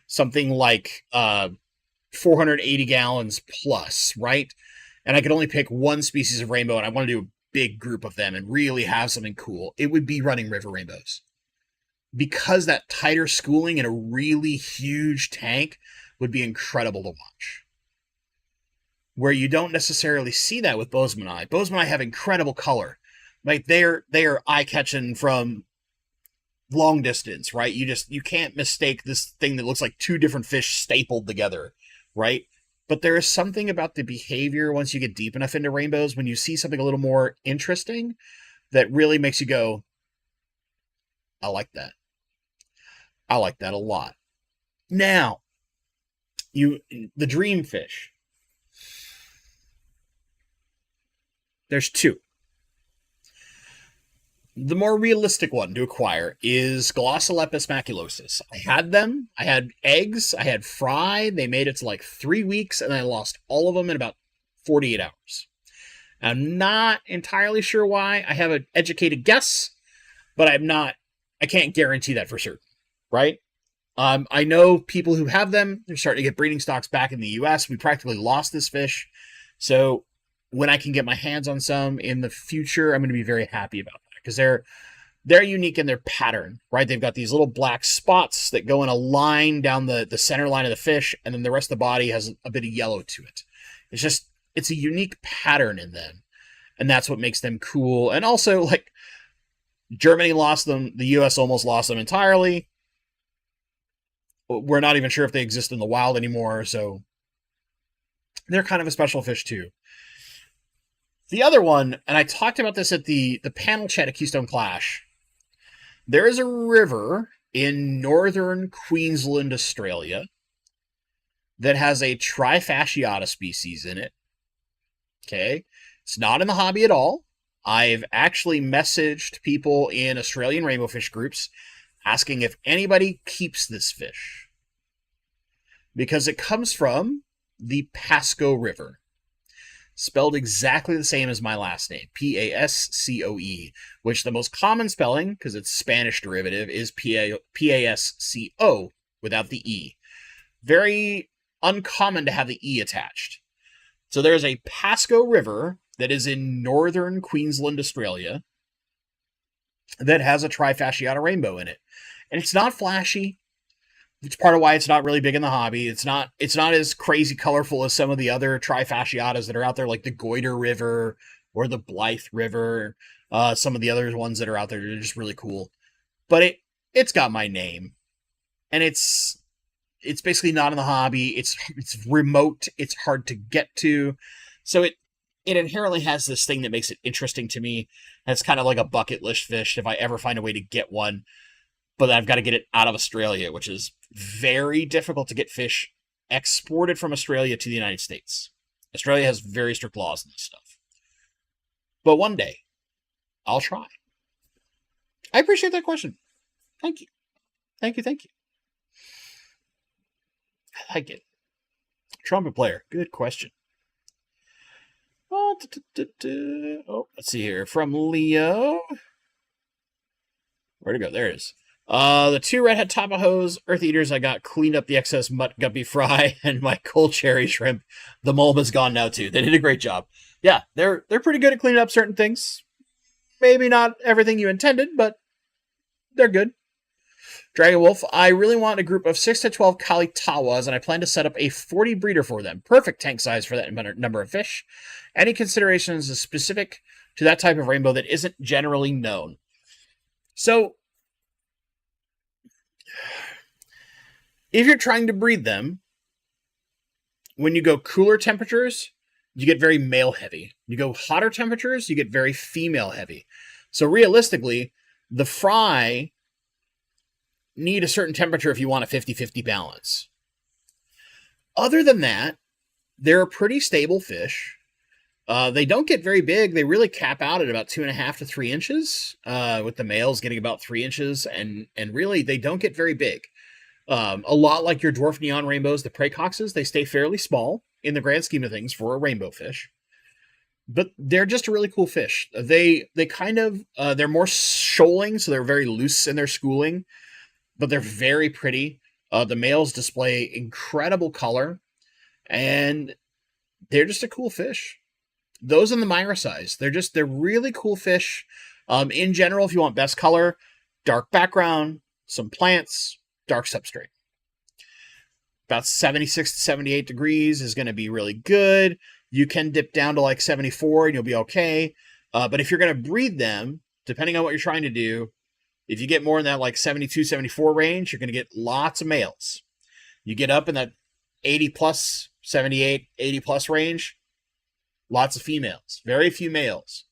something like 480 gallons plus, right? And I could only pick one species of rainbow and I want to do a big group of them and really have something cool, it would be running river rainbows. Because that tighter schooling in a really huge tank would be incredible to watch. Where you don't necessarily see that with bozemanii. Bozemanii have incredible color. Like they are eye-catching from long distance, right? You can't mistake this thing that looks like two different fish stapled together, right? But there is something about the behavior once you get deep enough into rainbows, when you see something a little more interesting, that really makes you go, I like that. I like that a lot. Now, the dream fish. There's two. The more realistic one to acquire is Glossolepis maculosus. I had them. I had eggs. I had fry. They made it to like 3 weeks, and I lost all of them in about 48 hours. I'm not entirely sure why. I have an educated guess, but I can't guarantee that for certain, right? I know people who have them. They're starting to get breeding stocks back in the US. We practically lost this fish. So when I can get my hands on some in the future, I'm going to be very happy about that. Because they're unique in their pattern, right? They've got these little black spots that go in a line down the center line of the fish, and then the rest of the body has a bit of yellow to it. It's a unique pattern in them, and that's what makes them cool. And also, like, Germany lost them, the US almost lost them entirely. We're not even sure if they exist in the wild anymore, so they're kind of a special fish too. The other one, and I talked about this at the panel chat at Keystone Clash, there is a river in northern Queensland, Australia, that has a Trifasciata species in it. Okay? It's not in the hobby at all. I've actually messaged people in Australian rainbow fish groups asking if anybody keeps this fish. Because it comes from the Pascoe River. Spelled exactly the same as my last name, Pascoe, which the most common spelling, because it's Spanish derivative, is Pasco without the E. Very uncommon to have the E attached. So there's a Pascoe River that is in northern Queensland, Australia, that has a Trifasciata rainbow in it. And it's not flashy. It's part of why it's not really big in the hobby. It's not as crazy colorful as some of the other Trifasciatas that are out there, like the Goiter River or the Blythe River. Some of the other ones that are out there are just really cool. But it's got my name. And it's basically not in the hobby. It's remote. It's hard to get to. So it inherently has this thing that makes it interesting to me. It's kind of like a bucket list fish if I ever find a way to get one. But I've got to get it out of Australia, which is very difficult to get fish exported from Australia to the United States. Australia has very strict laws on this stuff. But one day, I'll try. I appreciate that question. Thank you. Thank you. I like it. Trumpet player. Good question. Oh, let's see here. From Leo. Where'd it go? There it is. The 2 redhead Tapajos Earth Eaters, I got cleaned up the excess mutt guppy fry and my cold cherry shrimp. The mold is gone now too. They did a great job. Yeah, they're pretty good at cleaning up certain things. Maybe not everything you intended, but they're good. Dragon Wolf, I really want a group of 6 to 12 Kalitawas, and I plan to set up a 40 breeder for them. Perfect tank size for that number of fish. Any considerations specific to that type of rainbow that isn't generally known? So, if you're trying to breed them, when you go cooler temperatures, you get very male heavy. You go hotter temperatures, you get very female heavy. So realistically, the fry need a certain temperature if you want a 50-50 balance. Other than that, they're a pretty stable fish. They don't get very big. They really cap out at about 2.5 to 3 inches, with the males getting about 3 inches, and really they don't get very big. A lot like your dwarf neon rainbows, the praecoxes, they stay fairly small in the grand scheme of things for a rainbow fish. But they're just a really cool fish. They kind of, they're more shoaling, so they're very loose in their schooling, but they're very pretty. The males display incredible color, and they're just a cool fish. Those in the Myra size, they're really cool fish. In general, if you want best color, dark background, some plants, dark substrate. About 76 to 78 degrees is going to be really good. You can dip down to like 74 and you'll be okay. But if you're going to breed them, depending on what you're trying to do, if you get more in that like 72, 74 range, you're going to get lots of males. You get up in that 80 plus, 78, 80 plus range, lots of females. Very few males.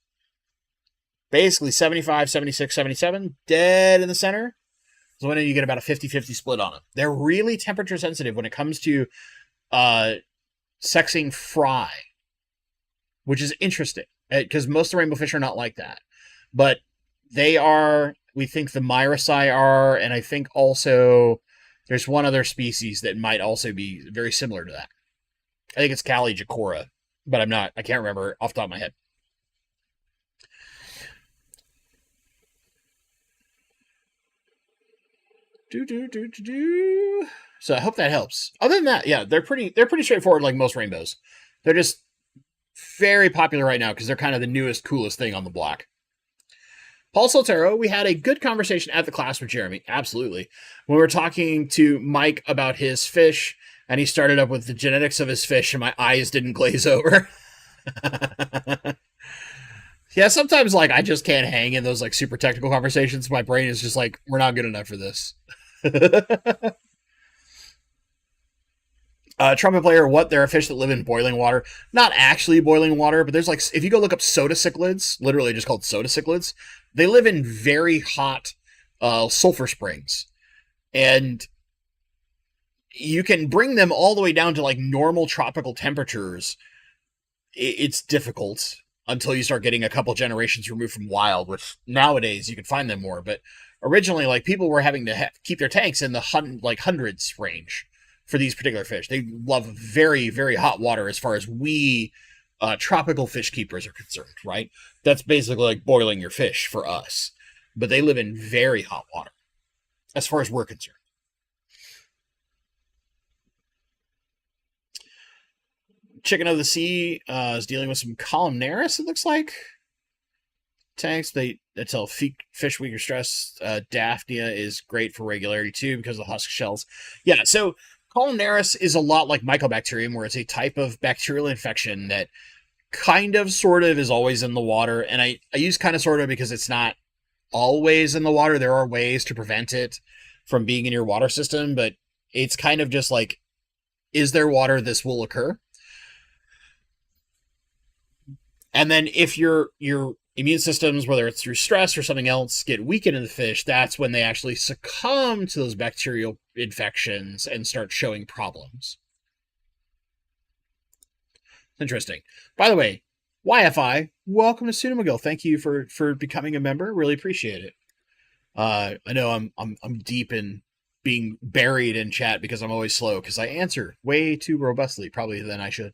Basically 75, 76, 77, dead in the center. So when you get about a 50-50 split on them. They're really temperature sensitive when it comes to sexing fry, which is interesting because most of the rainbow fish are not like that. But they are, we think the Myrissae are, and I think also there's one other species that might also be very similar to that. I think it's Callijacora, but I can't remember off the top of my head. So I hope that helps. Other than that, yeah, they're pretty straightforward like most rainbows. They're just very popular right now because they're kind of the newest, coolest thing on the block. Paul Soltero, we had a good conversation at the class with Jeremy. Absolutely. When we were talking to Mike about his fish, and he started up with the genetics of his fish, and my eyes didn't glaze over. Yeah, sometimes like I just can't hang in those like super technical conversations. My brain is just like, we're not good enough for this. Trumpet player, what? There are fish that live in boiling water. Not actually boiling water, but there's like, if you go look up soda cichlids, literally just called soda cichlids, they live in very hot sulfur springs. And you can bring them all the way down to like normal tropical temperatures. It's difficult until you start getting a couple generations removed from wild, which nowadays you can find them more. But originally, like people were having to keep their tanks in the hundreds range for these particular fish. They love very, very hot water as far as we tropical fish keepers are concerned, right? That's basically like boiling your fish for us. But they live in very hot water as far as we're concerned. Chicken of the Sea is dealing with some columnaris, it looks like. Tanks, that's all fish weaker stress. Daphnia is great for regularity too because of the husk shells. Yeah, so columnaris is a lot like mycobacterium, where it's a type of bacterial infection that kind of, sort of, is always in the water. And I use kind of, sort of, because it's not always in the water. There are ways to prevent it from being in your water system, but it's kind of just like, is there water? This will occur. And then if your immune systems, whether it's through stress or something else, get weakened in the fish, that's when they actually succumb to those bacterial infections and start showing problems. Interesting. By the way, YFI, welcome to Sunamagill. Thank you for becoming a member. Really appreciate it. I know I'm deep in being buried in chat because I'm always slow because I answer way too robustly, probably than I should.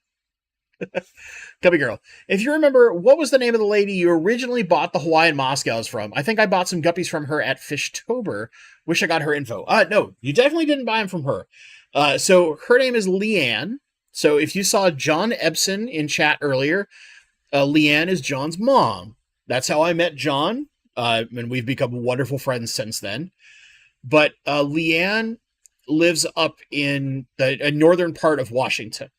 Guppy Girl, if you remember, what was the name of the lady you originally bought the Hawaiian Moscows from? I think I bought some guppies from her at FishTober. Wish I got her info. No, you definitely didn't buy them from her. So her name is Leanne. So if you saw John Ebson in chat earlier, Leanne is John's mom. That's how I met John, and we've become wonderful friends since then. But Leanne lives up in the northern part of Washington.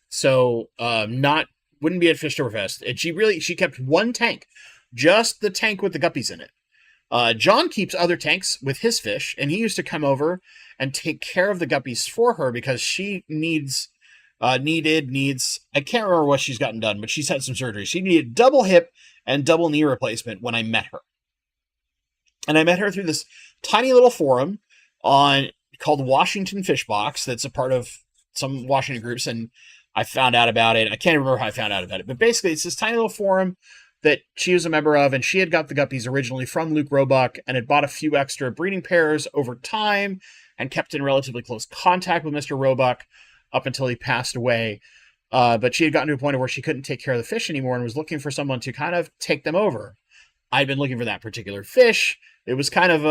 So wouldn't be at Fishtoberfest. And she kept one tank, just the tank with the guppies in it. John keeps other tanks with his fish, and he used to come over and take care of the guppies for her because she needs, I can't remember what she's gotten done, but she's had some surgery. She needed double hip and double knee replacement when I met her. And I met her through this tiny little forum called Washington Fish Box that's a part of some Washington groups, and I found out about it. I can't remember how I found out about it, but basically it's this tiny little forum that she was a member of, and she had got the guppies originally from Luke Roebuck and had bought a few extra breeding pairs over time and kept in relatively close contact with Mr. Roebuck up until he passed away. But she had gotten to a point where she couldn't take care of the fish anymore and was looking for someone to kind of take them over. I'd been looking for that particular fish. It was kind of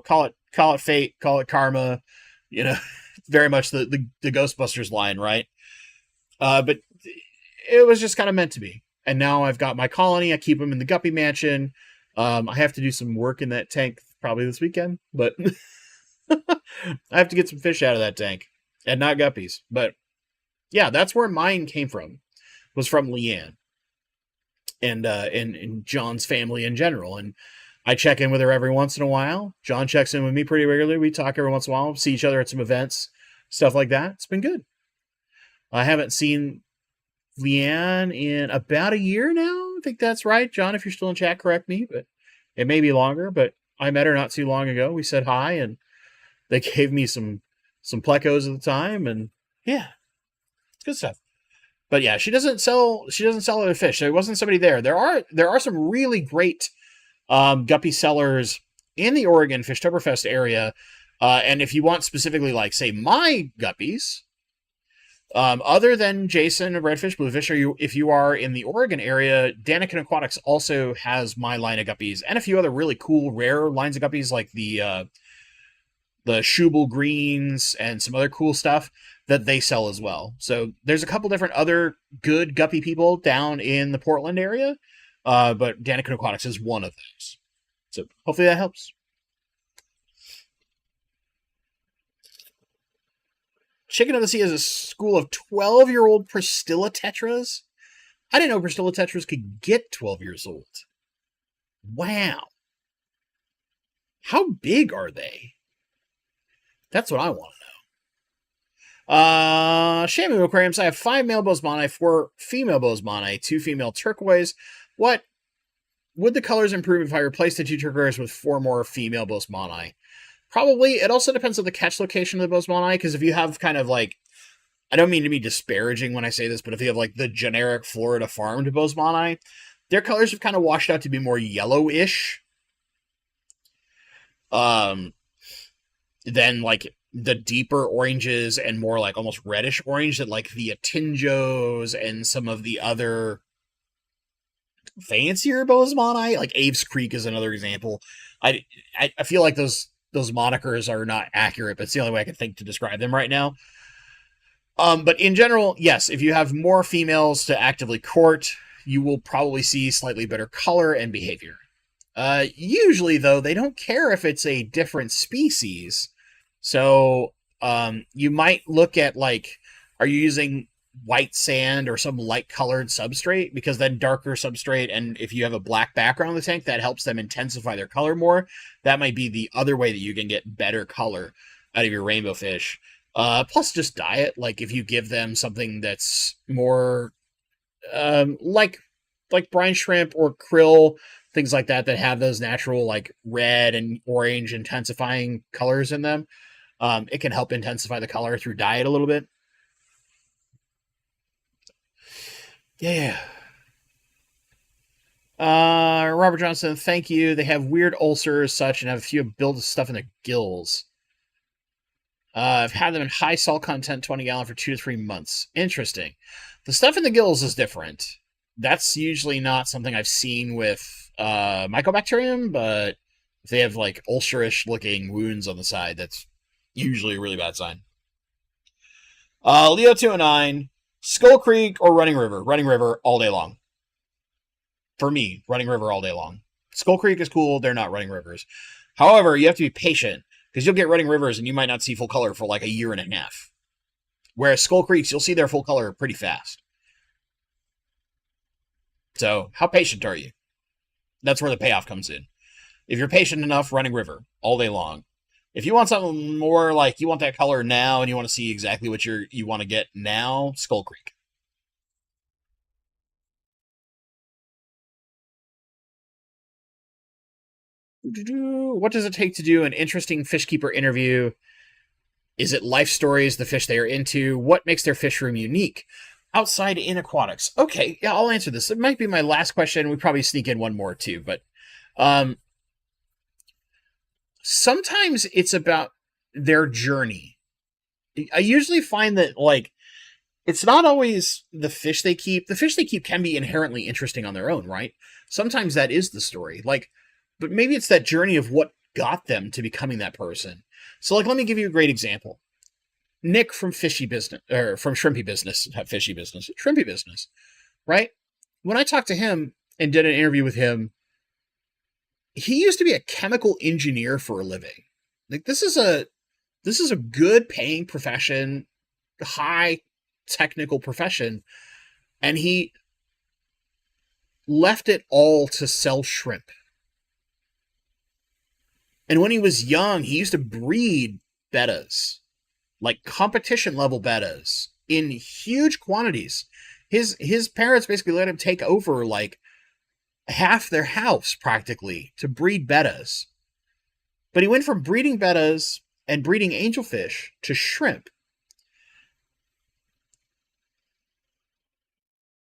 call it fate, call it karma, very much the Ghostbusters line, right? But it was just kind of meant to be. And now I've got my colony. I keep them in the guppy mansion. I have to do some work in that tank probably this weekend, but I have to get some fish out of that tank and not guppies. But yeah, that's where mine came from, was from Leanne and John's family in general. And I check in with her every once in a while. John checks in with me pretty regularly. We talk every once in a while, see each other at some events, stuff like that. It's been good. I haven't seen Leanne in about a year now. I think that's right. John, if you're still in chat, correct me, but it may be longer. But I met her not too long ago. We said hi, and they gave me some plecos at the time, and yeah, it's good stuff. But yeah, she doesn't sell other fish. There wasn't somebody there. There are some really great guppy sellers in the Oregon Fishtoberfest area. And if you want specifically, like, say, my guppies, other than Jason of Redfish, Bluefish, if you are in the Oregon area, Daniken Aquatics also has my line of guppies and a few other really cool, rare lines of guppies, like the Schubel greens and some other cool stuff that they sell as well. So there's a couple different other good guppy people down in the Portland area, but Daniken Aquatics is one of those. So hopefully that helps. Chicken of the Sea is a school of 12-year-old Priscilla tetras. I didn't know Priscilla tetras could get 12 years old. Wow. How big are they? That's what I want to know. Shamu Aquariums, I have 5 male Bosemani, 4 female Bosemani, 2 female turquoise. What would the colors improve if I replaced the 2 turquoise with 4 more female Bosemani? Probably. It also depends on the catch location of the Bosemani, because if you have kind of like, I don't mean to be disparaging when I say this, but if you have like the generic Florida farmed Bosemani, their colors have kind of washed out to be more yellowish than like the deeper oranges and more like almost reddish orange that like the Atinjos and some of the other fancier Bosemani, like Aves Creek is another example. I feel like those monikers are not accurate, but it's the only way I can think to describe them right now. But in general, yes, if you have more females to actively court, you will probably see slightly better color and behavior. Usually, though, they don't care if it's a different species. So you might look at, like, are you using white sand or some light-colored substrate? Because then darker substrate, and if you have a black background in the tank, that helps them intensify their color more. That might be the other way that you can get better color out of your rainbow fish. Plus just diet. Like, if you give them something that's more like brine shrimp or krill, things like that have those natural, like, red and orange intensifying colors in them, it can help intensify the color through diet a little bit. Yeah. Robert Johnson, thank you. They have weird ulcers, such, and have a few build stuff in their gills. I've had them in high salt content, 20 gallon for 2 to 3 months. Interesting. The stuff in the gills is different. That's usually not something I've seen with Mycobacterium, but if they have like ulcerish looking wounds on the side, that's usually a really bad sign. Leo 209, Skull Creek or Running River? Running River all day long. For me, Running River all day long. Skull Creek is cool. They're not running rivers. However, you have to be patient because you'll get running rivers and you might not see full color for like a year and a half. Whereas Skull Creeks, you'll see their full color pretty fast. So, how patient are you? That's where the payoff comes in. If you're patient enough, Running River all day long. If you want something more like you want that color now and you want to see exactly what you want to get now, Skull Creek. What does it take to do an interesting fish keeper interview? Is it life stories, the fish they are into? What makes their fish room unique? Outside in aquatics. Okay, yeah, I'll answer this. It might be my last question. We probably sneak in one more too, but um, sometimes it's about their journey. I usually find that like it's not always the fish they keep. The fish they keep can be inherently interesting on their own, right? Sometimes that is the story. Like, but maybe it's that journey of what got them to becoming that person. So, like, let me give you a great example. Nick from Fishy Business, or from Shrimpy Business, not Fishy Business, Shrimpy Business, right? When I talked to him and did an interview with him, he used to be a chemical engineer for a living. Like, this is a good paying profession, high technical profession, and he left it all to sell shrimp. And when he was young, he used to breed bettas, like competition level bettas, in huge quantities. His parents basically let him take over like half their house practically to breed bettas. But he went from breeding bettas and breeding angelfish to shrimp.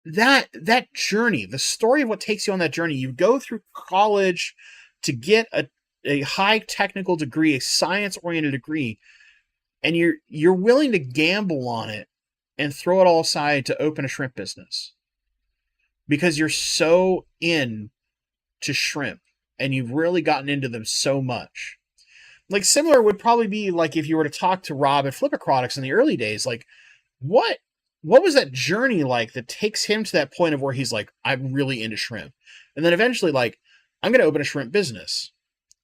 That journey, the story of what takes you on that journey, you go through college to get a high technical degree, a science oriented degree, and you're willing to gamble on it and throw it all aside to open a shrimp business because you're so in to shrimp and you've really gotten into them so much. Like similar would probably be like if you were to talk to Rob at Flip Aquatics in the early days, like what was that journey like that takes him to that point of where he's like, I'm really into shrimp. And then eventually like, I'm going to open a shrimp business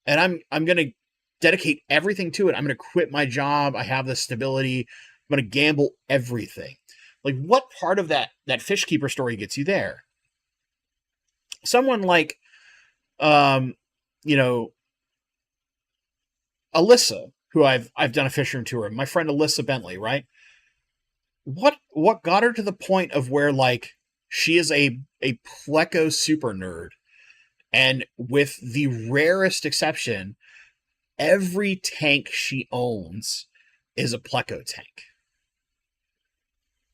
and I'm going to dedicate everything to it. I'm going to quit my job. I have this stability. I'm going to gamble everything. Like what part of that fish keeper story gets you there? Someone like, you know, Alyssa, who I've done a fish room tour of, my friend Alyssa Bentley, right? What got her to the point of where like she is a pleco super nerd, and with the rarest exception, every tank she owns is a pleco tank,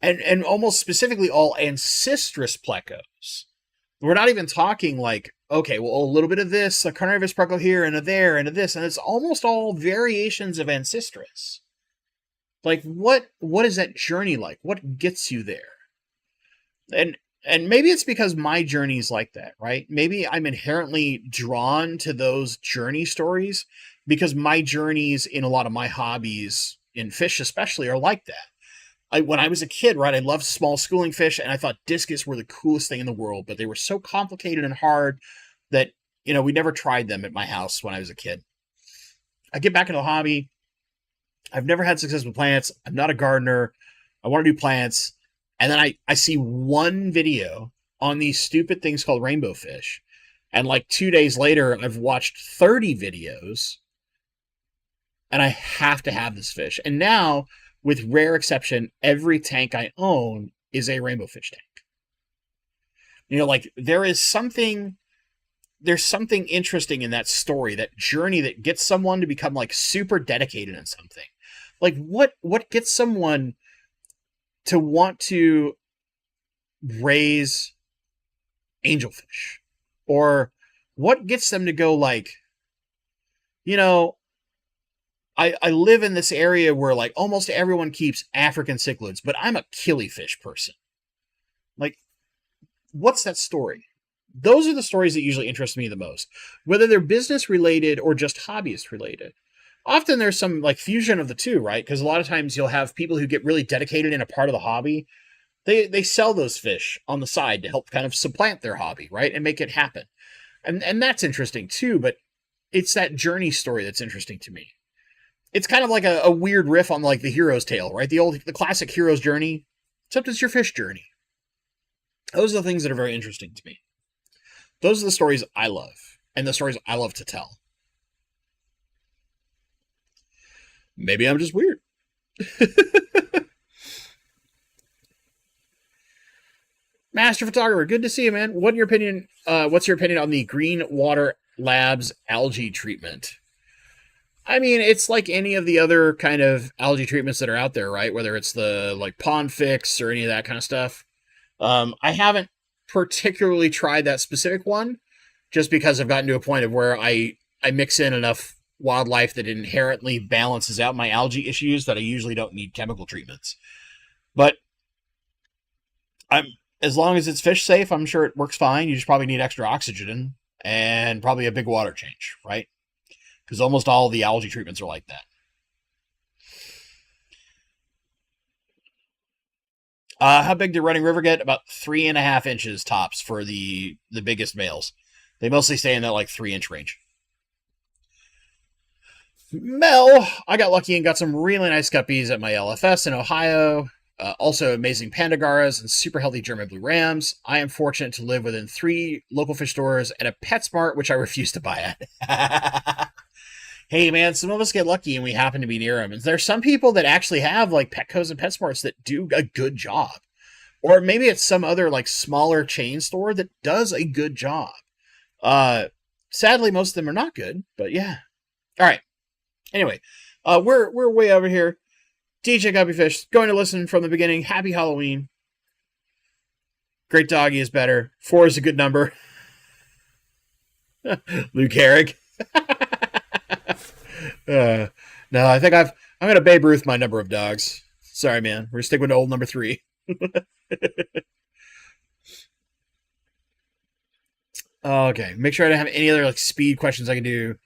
and almost specifically all ancestress plecos. We're not even talking like, okay, well, a little bit of this, a carnivorous pleco here and a there and a this, and it's almost all variations of ancestress. Like what is that journey like? What gets you there? And maybe it's because my journey's like that, right? Maybe I'm inherently drawn to those journey stories because my journeys in a lot of my hobbies, in fish especially, are like that. When I was a kid, right, I loved small schooling fish and I thought discus were the coolest thing in the world, but they were so complicated and hard that, we never tried them at my house when I was a kid. I get back into the hobby. I've never had success with plants. I'm not a gardener. I want to do plants. And then I see one video on these stupid things called rainbow fish. And like 2 days later, I've watched 30 videos and I have to have this fish. And now, with rare exception, every tank I own is a rainbow fish tank. Like there's something interesting in that story, that journey that gets someone to become like super dedicated in something. Like what gets someone to want to raise angelfish? Or what gets them to go like, you know, I live in this area where like almost everyone keeps African cichlids, but I'm a killifish person. Like, what's that story? Those are the stories that usually interest me the most, whether they're business related or just hobbyist related. Often there's some like fusion of the two, right? Because a lot of times you'll have people who get really dedicated in a part of the hobby. They sell those fish on the side to help kind of supplant their hobby, right? And make it happen. And that's interesting too, but it's that journey story that's interesting to me. It's kind of like a weird riff on like the hero's tale, right? The classic hero's journey, except it's your fish journey. Those are the things that are very interesting to me. Those are the stories I love, and the stories I love to tell. Maybe I'm just weird. Master Photographer, good to see you, man. What's your opinion on the Green Water Labs algae treatment? I mean, it's like any of the other kind of algae treatments that are out there, right? Whether it's the like Pond Fix or any of that kind of stuff. I haven't particularly tried that specific one, just because I've gotten to a point of where I mix in enough wildlife that inherently balances out my algae issues that I usually don't need chemical treatments. But as long as it's fish safe, I'm sure it works fine. You just probably need extra oxygen and probably a big water change, right? Because almost all the algae treatments are like that. How big do Running River get? About 3.5 inches tops for the biggest males. They mostly stay in that like 3-inch range. Mel, I got lucky and got some really nice guppies at my LFS in Ohio. Also amazing Pandagaras and super healthy German blue rams. I am fortunate to live within 3 local fish stores and a PetSmart, which I refuse to buy at. Hey man, some of us get lucky and we happen to be near them. And there's some people that actually have like Petcos and PetSmarts that do a good job. Or maybe it's some other like smaller chain store that does a good job. Sadly, most of them are not good, but yeah. All right. Anyway, we're way over here. DJ Guppyfish, going to listen from the beginning. Happy Halloween. Great Doggy is better. 4 is a good number. Luke Herrick. No, I think I'm going to Babe Ruth my number of dogs. Sorry, man. We're sticking with old number 3. Okay, make sure I don't have any other like speed questions I can do.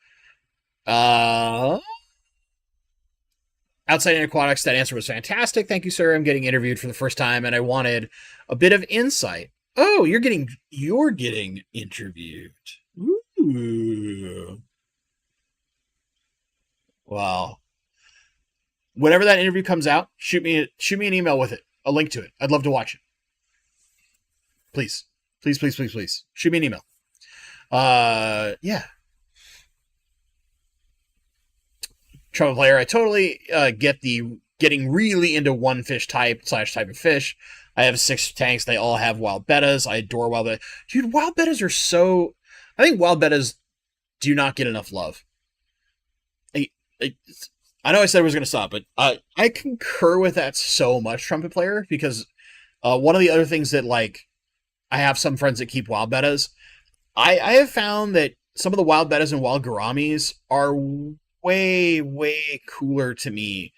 Outside in aquatics, that answer was fantastic. Thank you, sir. I'm getting interviewed for the first time, and I wanted a bit of insight. Oh, you're getting interviewed. Ooh. Wow. Whenever that interview comes out, shoot me an email with it, a link to it. I'd love to watch it. Please, please, please, please, please, shoot me an email. Yeah. Trouble player, I totally get the getting really into one fish type / type of fish. I have 6 tanks. They all have wild bettas. I adore wild bettas. Dude, wild bettas are so... I think wild bettas do not get enough love. I know I said I was going to stop, but I concur with that so much, Trumpet Player, because one of the other things that, like, I have some friends that keep wild bettas. I have found that some of the wild bettas and wild gouramis are way, way cooler to me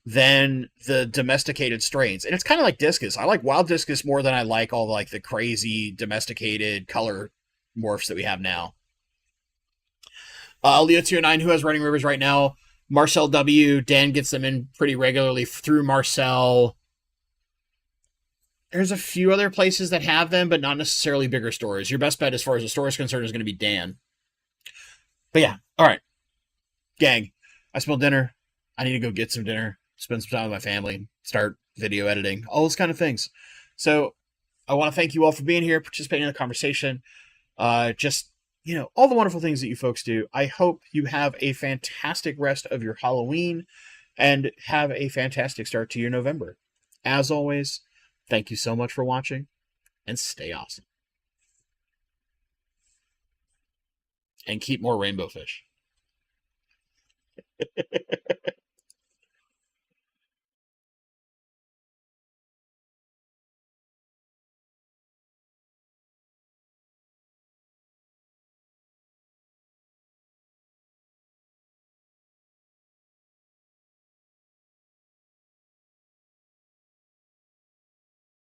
than the domesticated strains. And it's kind of like discus. I like wild discus more than I like all like the crazy domesticated color morphs that we have now. Leo209, who has Running Rivers right now? Marcel W. Dan gets them in pretty regularly through Marcel. There's a few other places that have them, but not necessarily bigger stores. Your best bet as far as the store is concerned is going to be Dan. But yeah, all right. Gang, I smell dinner. I need to go get some dinner, spend some time with my family, start video editing, all those kind of things. So I want to thank you all for being here, participating in the conversation. Just, you know, all the wonderful things that you folks do. I hope you have a fantastic rest of your Halloween and have a fantastic start to your November. As always, thank you so much for watching and stay awesome. And keep more rainbow fish.